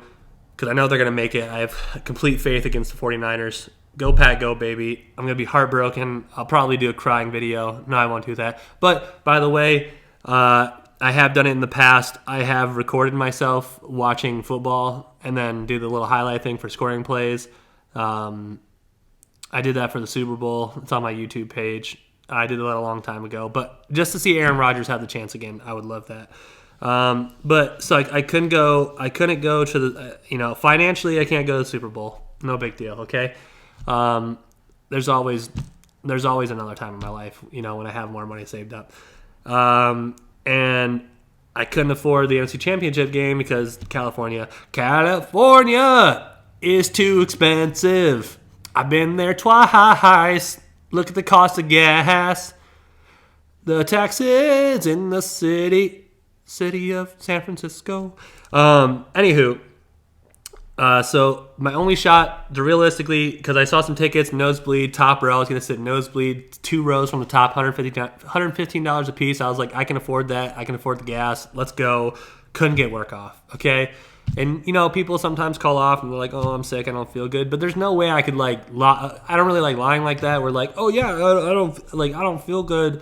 because I know they're going to make it, I have complete faith against the 49ers. Go Pack, go baby. I'm going to be heartbroken. I'll probably do a crying video. No, I won't do that. But, by the way, I have done it in the past. I have recorded myself watching football and then do the little highlight thing for scoring plays. I did that for the Super Bowl. It's on my YouTube page. I did that a long time ago. But just to see Aaron Rodgers have the chance again, I would love that. But so I couldn't go to the, financially I can't go to the Super Bowl. No big deal, okay? There's always another time in my life, when I have more money saved up. And I couldn't afford the NFC Championship game because California is too expensive. I've been there twice. Look at the cost of gas. The taxes in the city of San Francisco. Anywho, so my only shot, realistically, because I saw some tickets, nosebleed, top row. I was going to sit nosebleed, 2 rows from the top, $115 a piece. I was like, I can afford that. I can afford the gas. Let's go. Couldn't get work off, okay? And, people sometimes call off and they're like, oh, I'm sick, I don't feel good. But there's no way I could, I don't really like lying like that. We're like, oh, yeah, I don't feel good.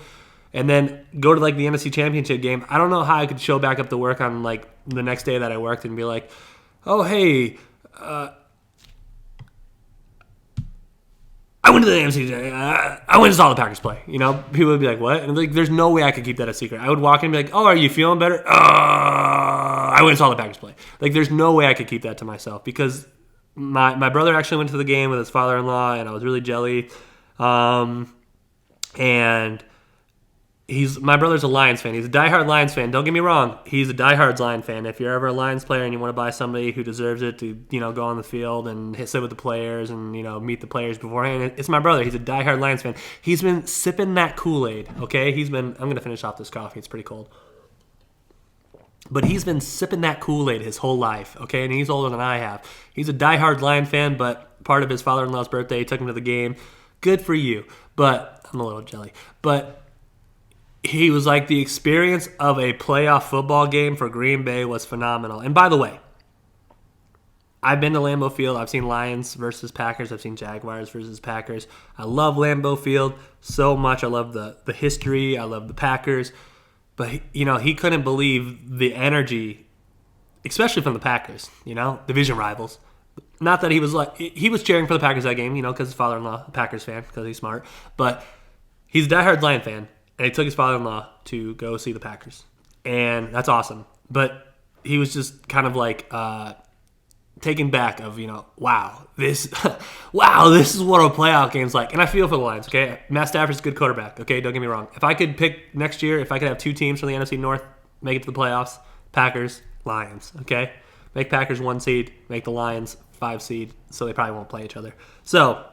And then go to, the NFC Championship game. I don't know how I could show back up to work on, the next day that I worked and be like, oh, hey, I went to the NFC. I went and saw the Packers play. People would be like, what? And there's no way I could keep that a secret. I would walk in and be like, oh, are you feeling better? I went and saw the Packers play. there's no way I could keep that to myself because my brother actually went to the game with his father-in-law, and I was really jelly. And my brother's a Lions fan. He's a diehard Lions fan. Don't get me wrong. He's a diehard Lions fan. If you're ever a Lions player and you want to buy somebody who deserves it to, go on the field and sit with the players and, meet the players beforehand, it's my brother. He's a diehard Lions fan. He's been sipping that Kool-Aid, okay? I'm going to finish off this coffee. It's pretty cold. But he's been sipping that Kool-Aid his whole life, okay? And he's older than I have. He's a diehard Lion fan, but part of his father-in-law's birthday, he took him to the game. Good for you. But I'm a little jelly. But he was like, the experience of a playoff football game for Green Bay was phenomenal. And by the way, I've been to Lambeau Field. I've seen Lions versus Packers. I've seen Jaguars versus Packers. I love Lambeau Field so much. I love the history. I love the Packers. But, he couldn't believe the energy, especially from the Packers, division rivals. Not that he was cheering for the Packers that game, because his father-in-law, a Packers fan, because he's smart. But he's a diehard Lion fan. And he took his father-in-law to go see the Packers. And that's awesome. But he was just kind of taken back of, wow, this is what a playoff game's like. And I feel for the Lions, okay? Matt Stafford's a good quarterback, okay? Don't get me wrong. If I could pick next year, if I could have 2 teams from the NFC North make it to the playoffs. Packers, Lions. Okay, make Packers 1 seed, make the Lions 5 seed, so they probably won't play each other. So,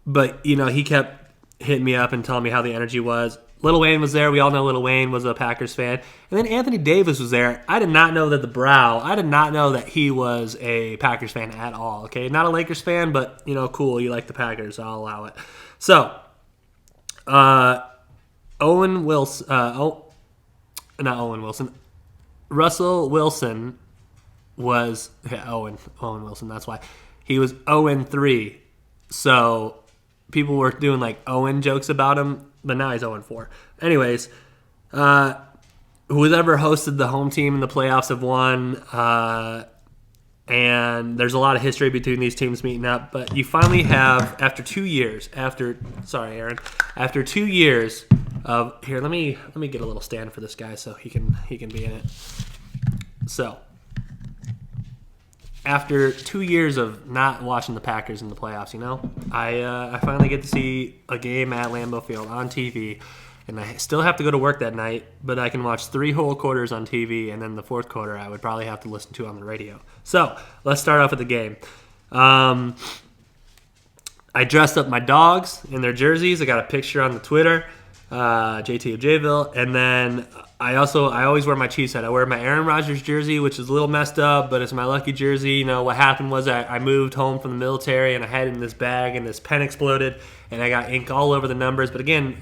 but he kept hitting me up and telling me how the energy was. Lil Wayne was there. We all know Lil Wayne was a Packers fan. And then Anthony Davis was there. I did not know that he was a Packers fan at all. Okay, not a Lakers fan, but, cool. You like the Packers. I'll allow it. So, Russell Wilson was, Owen Wilson, that's why. He was 0-3. So, people were doing like Owen jokes about him, but now he's 0-4. Anyways, whoever hosted the home team in the playoffs have won, and there's a lot of history between these teams meeting up. But you finally have, after 2 years, after 2 years of here, let me get a little stand for this guy so he can be in it. So, after 2 years of not watching the Packers in the playoffs, I finally get to see a game at Lambeau Field on TV, and I still have to go to work that night, but I can watch 3 whole quarters on TV, and then the fourth quarter I would probably have to listen to on the radio. So, let's start off with the game. I dressed up my dogs in their jerseys. I got a picture on the Twitter, JTofJville, and then I always wear my Chiefs hat. I wear my Aaron Rodgers jersey, which is a little messed up, but it's my lucky jersey. What happened was I moved home from the military, and I had it in this bag, and this pen exploded, and I got ink all over the numbers. But again,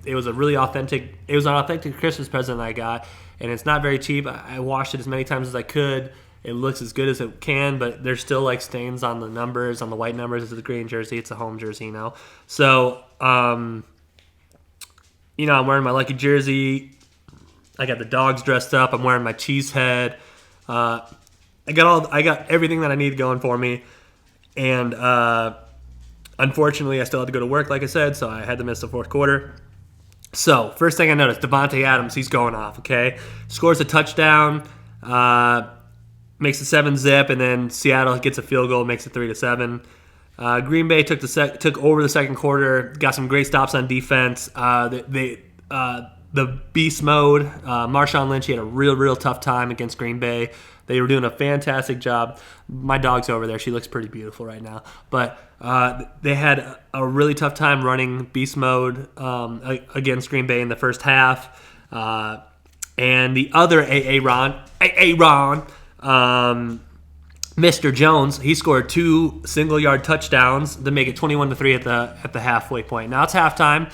it was an authentic Christmas present I got, and it's not very cheap. I washed it as many times as I could. It looks as good as it can, but there's still stains on the numbers, on the white numbers. It's a green jersey. It's a home jersey, So, I'm wearing my lucky jersey. I got the dogs dressed up. I'm wearing my cheese head. I got everything that I need going for me. And unfortunately, I still had to go to work, like I said, so I had to miss the fourth quarter. So, first thing I noticed, Devontae Adams, he's going off, okay? Scores a touchdown, makes it 7-zip, and then Seattle gets a field goal, makes it 3-7. Green Bay took over the second quarter, got some great stops on defense. The beast mode, Marshawn Lynch, he had a real tough time against Green Bay. They were doing a fantastic job. My dog's over there. She looks pretty beautiful right now. But they had a really tough time running beast mode against Green Bay in the first half. And the other Aaron, Mr. Jones, he scored 2 single-yard touchdowns to make it 21-3 at the halfway point. Now it's halftime,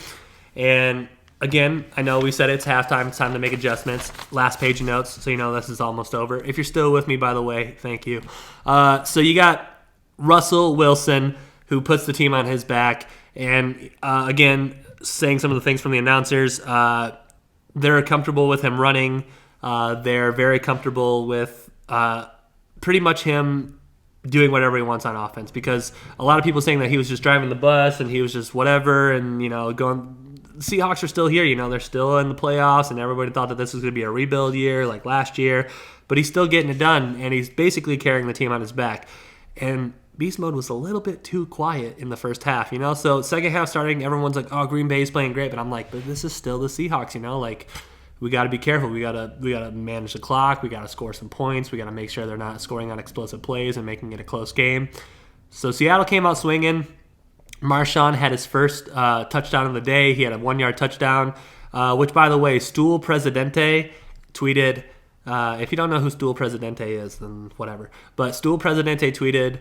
and again, I know we said it's halftime. It's time to make adjustments. Last page of notes, so this is almost over. If you're still with me, by the way, thank you. So you got Russell Wilson, who puts the team on his back, and again, saying some of the things from the announcers. They're comfortable with him running. They're very comfortable with pretty much him doing whatever he wants on offense, because a lot of people saying that he was just driving the bus and he was just whatever, and going. Seahawks are still here, they're still in the playoffs, and everybody thought that this was going to be a rebuild year like last year, but he's still getting it done, and he's basically carrying the team on his back. And beast mode was a little bit too quiet in the first half, so second half starting, everyone's like, oh, Green Bay's playing great, but I'm like, but this is still the Seahawks, we got to be careful. We got to manage the clock. We got to score some points. We got to make sure they're not scoring on explosive plays and making it a close game. So Seattle came out swinging. Marshawn had his first touchdown of the day. He had a 1-yard touchdown, which, by the way, Stool Presidente tweeted. If you don't know who Stool Presidente is, then whatever. But Stool Presidente tweeted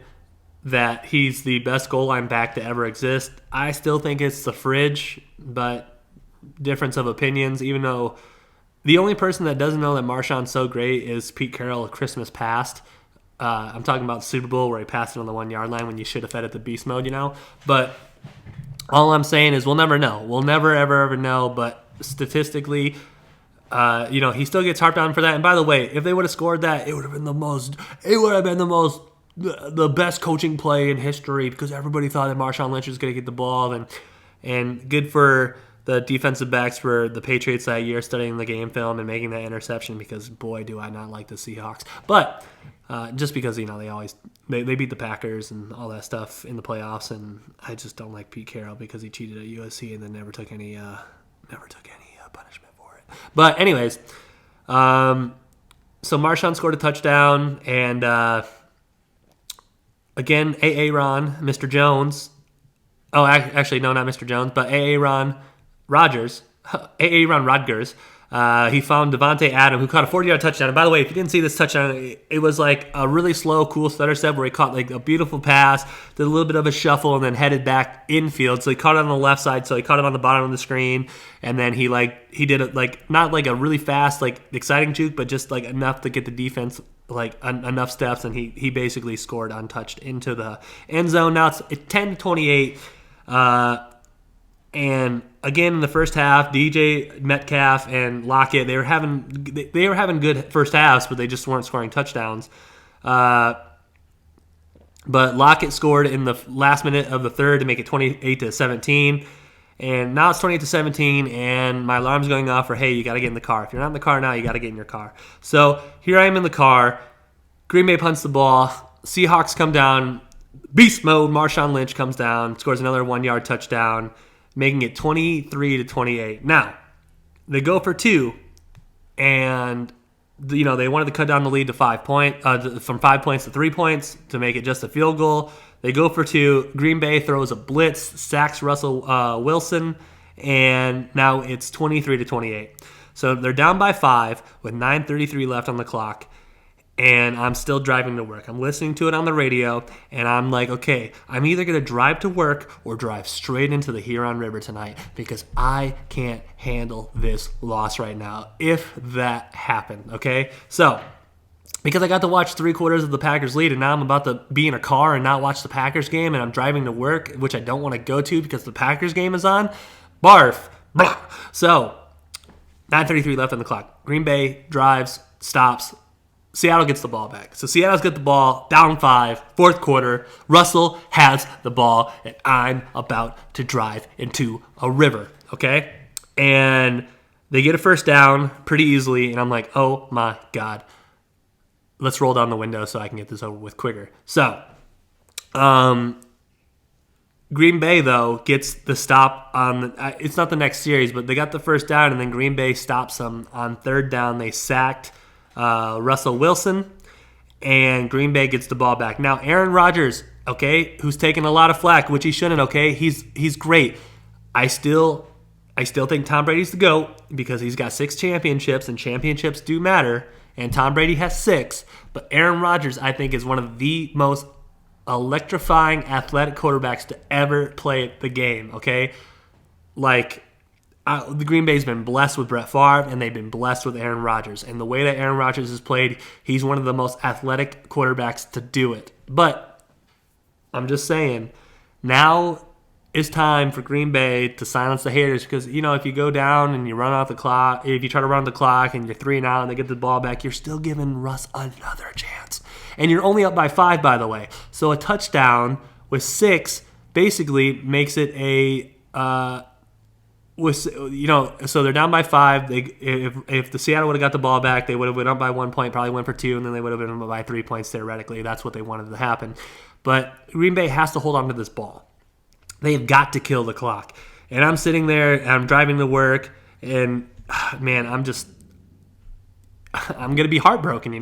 that he's the best goal line back to ever exist. I still think it's the Fridge, but difference of opinions, even though the only person that doesn't know that Marshawn's so great is Pete Carroll of Christmas Past. I'm talking about the Super Bowl where he passed it on the 1-yard line when you should have fed it the beast mode, But all I'm saying is we'll never know. We'll never, ever know. But statistically, he still gets harped on for that. And by the way, if they would have scored that, it would have been the best coaching play in history, because everybody thought that Marshawn Lynch was going to get the ball. And good for the defensive backs for the Patriots that year studying the game film and making that interception, because boy, do I not like the Seahawks. But just because, they beat the Packers and all that stuff in the playoffs, and I just don't like Pete Carroll because he cheated at USC and then never took any never took any punishment for it. But anyways, so Marshawn scored a touchdown, and again, Aaron, Mr. Jones. Oh, actually, no, not Mr. Jones, but Aaron Rodgers. Aaron Rodgers. He found Devontae Adams, who caught a 40-yard touchdown. And by the way, if you didn't see this touchdown, it was like a really slow, cool stutter step where he caught like a beautiful pass, did a little bit of a shuffle, and then headed back infield. So he caught it on the left side, so he caught it on the bottom of the screen, and then he did it like not like a really fast, like exciting juke, but just like enough to get the defense like enough steps, and he basically scored untouched into the end zone. Now it's 10-28. And again, in the first half, DJ Metcalf and Lockett, they were having good first halves, but they just weren't scoring touchdowns. But Lockett scored in the last minute of the third to make it 28-17. And now it's 28-17, and my alarm's going off for, hey, you got to get in the car. If you're not in the car now, you got to get in your car. So here I am in the car. Green Bay punts the ball. Seahawks come down. Beast mode. Marshawn Lynch comes down, scores another 1-yard touchdown, making it 23-28. Now, they go for 2, and they wanted to cut down the lead to 5 points, from 5 points to 3 points to make it just a field goal. They go for 2. Green Bay throws a blitz, sacks Russell Wilson, and now it's 23-28. So they're down by 5 with 9:33 left on the clock. And I'm still driving to work. I'm listening to it on the radio, and I'm like, okay, I'm either going to drive to work or drive straight into the Huron River tonight because I can't handle this loss right now if that happened, okay? So, because I got to watch 3/4 of the Packers lead, and now I'm about to be in a car and not watch the Packers game, and I'm driving to work, which I don't want to go to because the Packers game is on. Barf. Blah. So, 9:33 left on the clock. Green Bay drives, stops. Seattle gets the ball back. So Seattle's got the ball, down 5, fourth quarter. Russell has the ball, and I'm about to drive into a river, okay? And they get a first down pretty easily, and I'm like, oh my God. Let's roll down the window so I can get this over with quicker. So, Green Bay, though, gets the stop on it's not the next series, but they got the first down, and then Green Bay stops them on third down. They sacked Russell Wilson, and Green Bay gets the ball back. Now, Aaron Rodgers, okay, who's taking a lot of flack, which he shouldn't, okay? He's great. I still think Tom Brady's the GOAT because he's got 6 championships, and championships do matter, and Tom Brady has 6. But Aaron Rodgers, I think, is one of the most electrifying athletic quarterbacks to ever play the game, okay? Like, the Green Bay's been blessed with Brett Favre, and they've been blessed with Aaron Rodgers. And the way that Aaron Rodgers has played, he's one of the most athletic quarterbacks to do it. But I'm just saying, now it's time for Green Bay to silence the haters because, if you go down and you run out the clock, if you try to run the clock and you're 3-0 and they get the ball back, you're still giving Russ another chance. And you're only up by 5, by the way. So a touchdown with 6 basically makes it so they're down by 5. If the Seattle would have got the ball back, they would have went up by 1 point, probably went for 2, and then they would have been up by 3 points theoretically. That's what they wanted to happen. But Green Bay has to hold on to this ball. They've got to kill the clock. And I'm sitting there, and I'm driving to work, and man, I'm going to be heartbroken,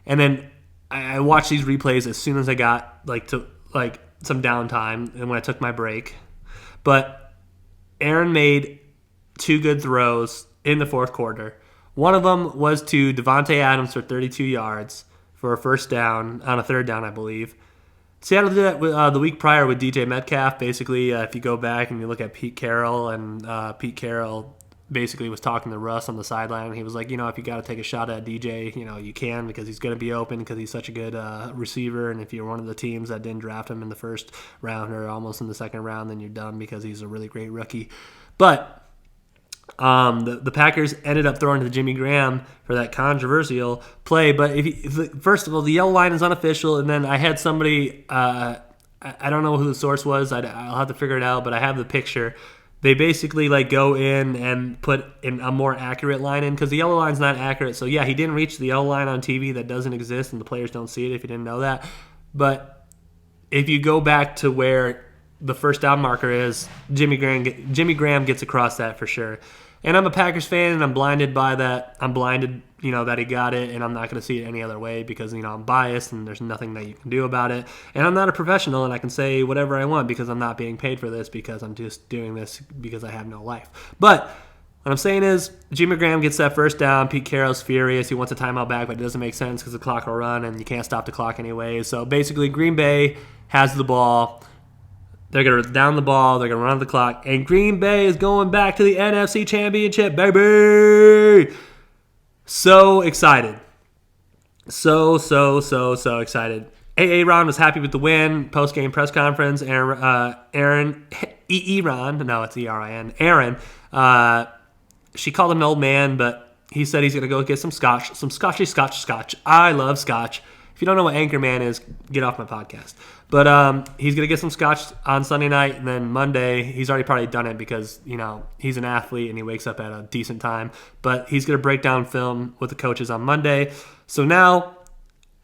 And then I watched these replays as soon as I got some downtime and when I took my break. But Aaron made 2 good throws in the fourth quarter. One of them was to Devontae Adams for 32 yards for a first down, on a third down, I believe. Seattle did that the week prior with DJ Metcalf. Basically, if you go back and you look at Pete Carroll, and Pete Carroll basically was talking to Russ on the sideline. And he was like, if you got to take a shot at DJ, you can because he's going to be open because he's such a good receiver. And if you're one of the teams that didn't draft him in the first round or almost in the second round, then you're done because he's a really great rookie. But the Packers ended up throwing to Jimmy Graham for that controversial play. But first of all, the yellow line is unofficial. And then I had somebody, I don't know who the source was. I'll have to figure it out, but I have the picture. They basically go in and put in a more accurate line in because the yellow line's not accurate. So, yeah, he didn't reach the yellow line on TV. That doesn't exist, and the players don't see it if you didn't know that. But if you go back to where the first down marker is, Jimmy Graham gets across that for sure. And I'm a Packers fan, and I'm blinded by that. I'm blinded, that he got it, and I'm not going to see it any other way because, I'm biased, and there's nothing that you can do about it. And I'm not a professional, and I can say whatever I want because I'm not being paid for this because I'm just doing this because I have no life. But what I'm saying is, Jimmy Graham gets that first down. Pete Carroll's furious. He wants a timeout back, but it doesn't make sense because the clock will run, and you can't stop the clock anyway. So basically, Green Bay has the ball. They're going to down the ball. They're going to run the clock. And Green Bay is going back to the NFC Championship, baby! So excited. So excited. Aaron was happy with the win. Post-game press conference. Aaron, she called him an old man, but he said he's going to go get some scotch. Some scotch. I love scotch. If you don't know what Anchorman is, get off my podcast. But he's going to get some scotch on Sunday night, and then Monday, he's already probably done it because, he's an athlete and he wakes up at a decent time. But he's going to break down film with the coaches on Monday. So now,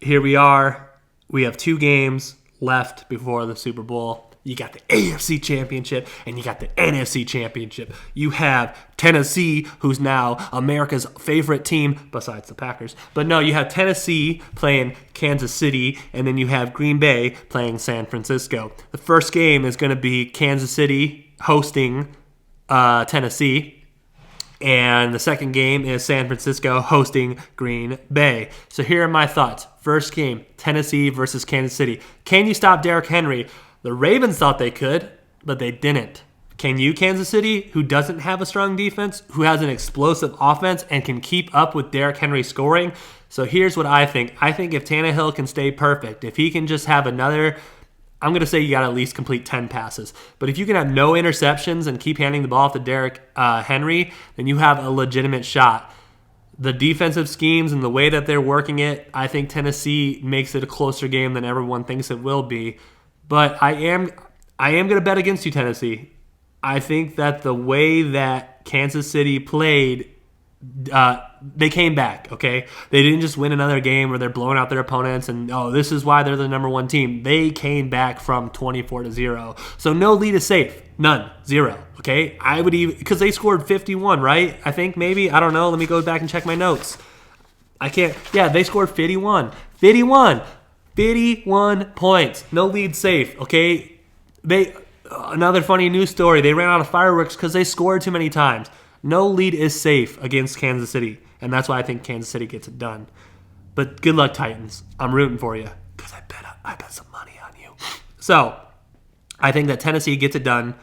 here we are. We have 2 games left before the Super Bowl. You got the AFC Championship, and you got the NFC Championship. You have Tennessee, who's now America's favorite team, besides the Packers. But no, you have Tennessee playing Kansas City, and then you have Green Bay playing San Francisco. The first game is going to be Kansas City hosting Tennessee, and the second game is San Francisco hosting Green Bay. So here are my thoughts. First game, Tennessee versus Kansas City. Can you stop Derrick Henry? The Ravens thought they could, but they didn't. Can you, Kansas City, who doesn't have a strong defense, who has an explosive offense, and can keep up with Derrick Henry scoring? So here's what I think. I think if Tannehill can stay perfect, if he can just have another, I'm going to say you got to at least complete 10 passes. But if you can have no interceptions and keep handing the ball off to Derrick Henry, then you have a legitimate shot. The defensive schemes and the way that they're working it, I think Tennessee makes it a closer game than everyone thinks it will be. But I am going to bet against you, Tennessee. I think that the way that Kansas City played, they came back, okay? They didn't just win another game where they're blowing out their opponents and, this is why they're the number 1 team. They came back from 24-0. So no lead is safe. None. 0, okay? I would even, because they scored 51, right? I think maybe. I don't know. Let me go back and check my notes. I can't. Yeah, they scored 51. 51 points. No lead safe, okay? Another funny news story. They ran out of fireworks because they scored too many times. No lead is safe against Kansas City, and that's why I think Kansas City gets it done. But good luck, Titans. I'm rooting for you because I bet some money on you. So I think that Tennessee gets it done.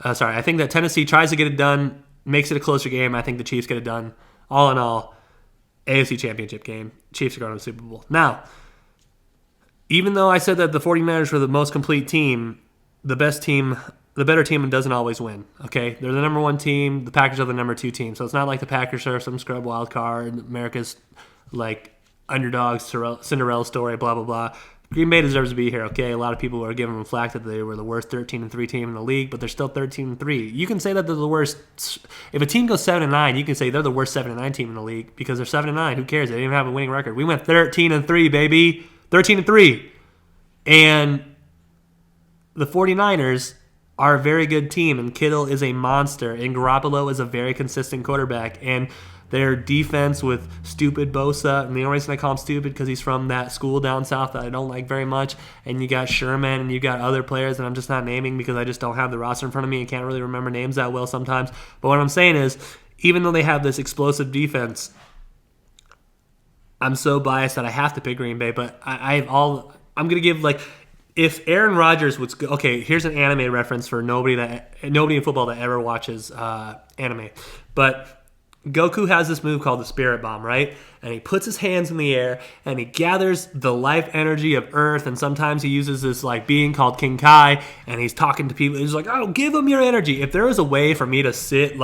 I think that Tennessee tries to get it done, makes it a closer game. I think the Chiefs get it done. All in all, AFC Championship game. Chiefs are going to the Super Bowl. Now, even though I said that the 49ers were the most complete team, the better team doesn't always win, okay? They're the number 1 team. The Packers are the number 2 team. So it's not like the Packers are some scrub wild card, America's, underdogs, Cinderella story, blah, blah, blah. Green Bay deserves to be here, okay? A lot of people are giving them flack that they were the worst 13-3 team in the league, but they're still 13-3. You can say that they're the worst. If a team goes 7-9, you can say they're the worst 7-9 team in the league because they're 7-9. Who cares? They didn't even have a winning record. We went 13-3, baby. 13-3. And the 49ers are a very good team, and Kittle is a monster, and Garoppolo is a very consistent quarterback, and their defense with stupid Bosa, and the only reason I call him stupid because he's from that school down south that I don't like very much, and you got Sherman, and you got other players that I'm just not naming because I just don't have the roster in front of me and can't really remember names that well sometimes. But what I'm saying is, even though they have this explosive defense, I'm so biased that I have to pick Green Bay, but I'm going to give, if Aaron Rodgers would go, okay, here's an anime reference for nobody in football that ever watches anime. But Goku has this move called the Spirit Bomb, right? And he puts his hands in the air and he gathers the life energy of Earth, and sometimes he uses this being called King Kai, and he's talking to people. He's like, "Oh, give them your energy." If there was a way for me to sit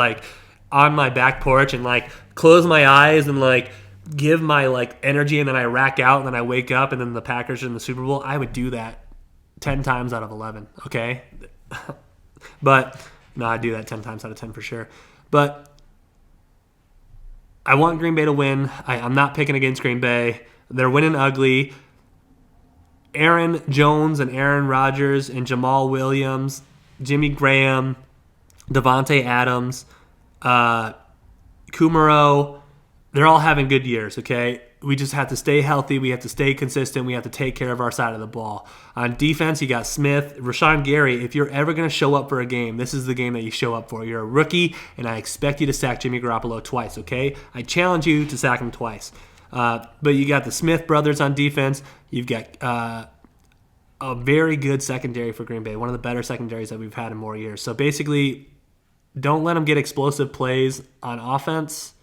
on my back porch and close my eyes and give my energy, and then I rack out and then I wake up and then the Packers are in the Super Bowl, I would do that 10 times out of 11, okay? But, no, I'd do that 10 times out of 10 for sure. But I want Green Bay to win. I'm not picking against Green Bay. They're winning ugly. Aaron Jones and Aaron Rodgers and Jamal Williams, Jimmy Graham, Devontae Adams, Kumaro, they're all having good years, okay? We just have to stay healthy. We have to stay consistent. We have to take care of our side of the ball. On defense, you got Smith. Rashawn Gary, if you're ever going to show up for a game, this is the game that you show up for. You're a rookie, and I expect you to sack Jimmy Garoppolo twice, okay? I challenge you to sack him twice. But you got the Smith brothers on defense. You've got a very good secondary for Green Bay, one of the better secondaries that we've had in more years. So basically, don't let them get explosive plays on offense.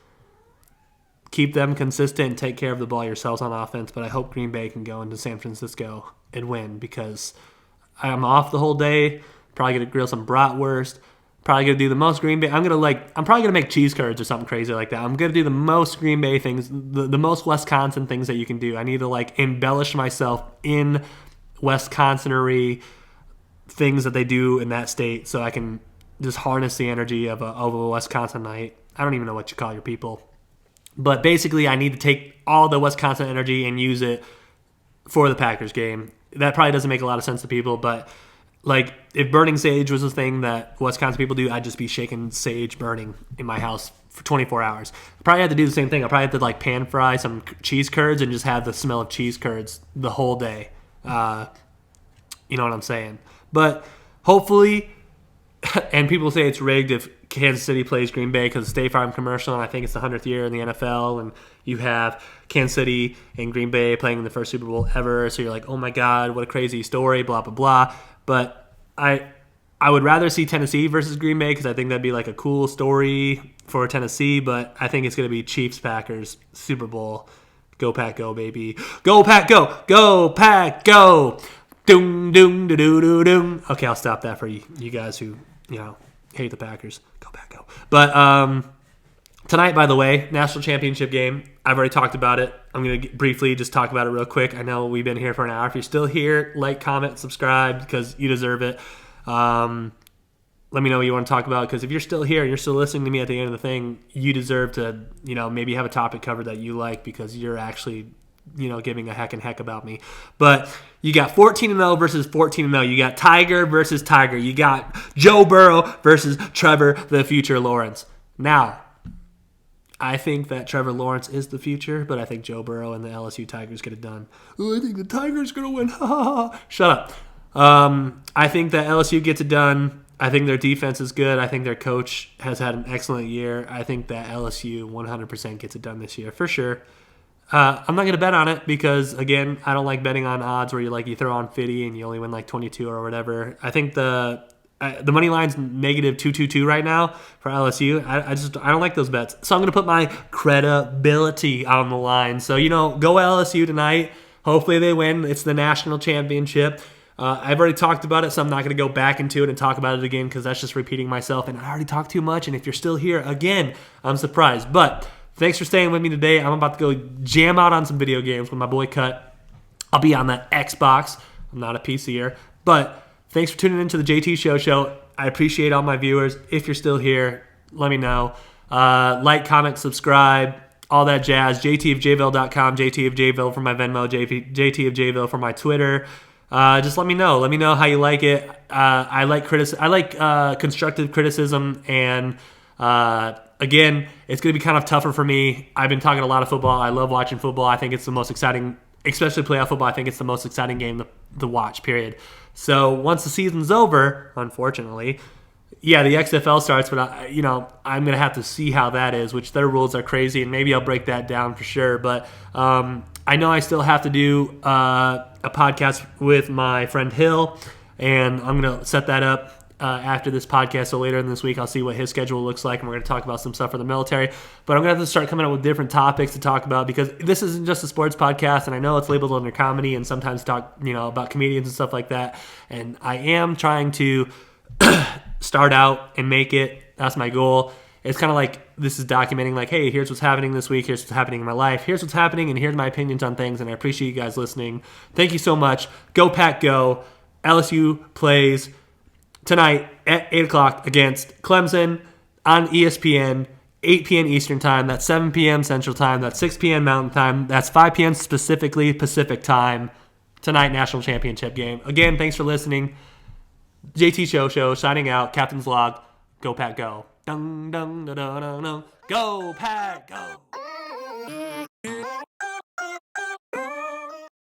Keep them consistent and take care of the ball yourselves on offense. But I hope Green Bay can go into San Francisco and win because I'm off the whole day. Probably going to grill some bratwurst. Probably going to do the most Green Bay. I'm probably going to make cheese curds or something crazy like that. I'm going to do the most Green Bay things, the most Wisconsin things that you can do. I need to embellish myself in Wisconsinery things that they do in that state so I can just harness the energy of a Wisconsinite. I don't even know what you call your people. But basically, I need to take all the Wisconsin energy and use it for the Packers game. That probably doesn't make a lot of sense to people, but if burning sage was a thing that Wisconsin people do, I'd just be shaking sage burning in my house for 24 hours. I probably had to do the same thing. I probably had to pan fry some cheese curds and just have the smell of cheese curds the whole day. You know what I'm saying? But hopefully, and people say it's rigged if Kansas City plays Green Bay because of the State Farm commercial, and I think it's the 100th year in the NFL, and you have Kansas City and Green Bay playing in the first Super Bowl ever, so you're like, oh my God, what a crazy story, blah, blah, blah. But I would rather see Tennessee versus Green Bay because I think that'd be a cool story for Tennessee, but I think it's going to be Chiefs-Packers Super Bowl. Go Pack, go, baby. Go Pack, go. Go Pack, go. Doom, doom, da doo doo doom. Okay, I'll stop that for you guys who, hate the Packers. Go Pack, go. But tonight, by the way, national championship game. I've already talked about it. I'm going to briefly just talk about it real quick. I know we've been here for an hour. If you're still here, like, comment, subscribe because you deserve it. Let me know what you want to talk about because if you're still here and you're still listening to me at the end of the thing, you deserve to, maybe have a topic covered that you like because you're actually, giving a heck about me. But you got 14-0 versus 14-0. You got Tiger versus Tiger. You got Joe Burrow versus Trevor the future Lawrence. Now, I think that Trevor Lawrence is the future, but I think Joe Burrow and the LSU Tigers get it done. Oh, I think the Tigers going to win. Ha ha ha. Shut up. I think that LSU gets it done. I think their defense is good. I think their coach has had an excellent year. I think that LSU 100% gets it done this year, for sure. I'm not going to bet on it because, again, I don't like betting on odds where you throw on 50 and you only win 22 or whatever. I think the money line's negative 222 right now for LSU. I don't like those bets. So I'm going to put my credibility on the line. So, go LSU tonight. Hopefully they win. It's the national championship. I've already talked about it, so I'm not going to go back into it and talk about it again because that's just repeating myself. And I already talked too much. And if you're still here, again, I'm surprised. But thanks for staying with me today. I'm about to go jam out on some video games with my boy Cut. I'll be on the Xbox. I'm not a PCer. But thanks for tuning into the JT Show. I appreciate all my viewers. If you're still here, let me know. Like, comment, subscribe, all that jazz. JTofJville.com, JTofJville for my Venmo, JTofJville for my Twitter. Just let me know. Let me know how you like it. I like constructive criticism, and again, it's going to be kind of tougher for me. I've been talking a lot of football. I love watching football. I think it's the most exciting, especially playoff football. I think it's the most exciting game to watch, period. So once the season's over, unfortunately, yeah, the XFL starts, but I'm going to have to see how that is, which their rules are crazy, and maybe I'll break that down for sure. But I know I still have to do a podcast with my friend Hill, and I'm going to set that up after this podcast. So later in this week, I'll see what his schedule looks like, and we're going to talk about some stuff for the military. But I'm going to have to start coming up with different topics to talk about because this isn't just a sports podcast, and I know it's labeled under comedy and sometimes talk about comedians and stuff like that. And I am trying to start out and make it. That's my goal. It's kind of like this is documenting hey, here's what's happening this week. Here's what's happening in my life. Here's what's happening, and here's my opinions on things. And I appreciate you guys listening. Thank you so much. Go Pack, go. LSU plays tonight at 8 o'clock against Clemson on ESPN, 8 p.m. Eastern Time. That's 7 p.m. Central Time. That's 6 p.m. Mountain Time. That's 5 p.m. specifically Pacific Time. tonight national championship game. Again, thanks for listening. JT Show signing out. Captain's log. Go Pack Go. Dung, dung, da, da, da, da. Go Pack Go.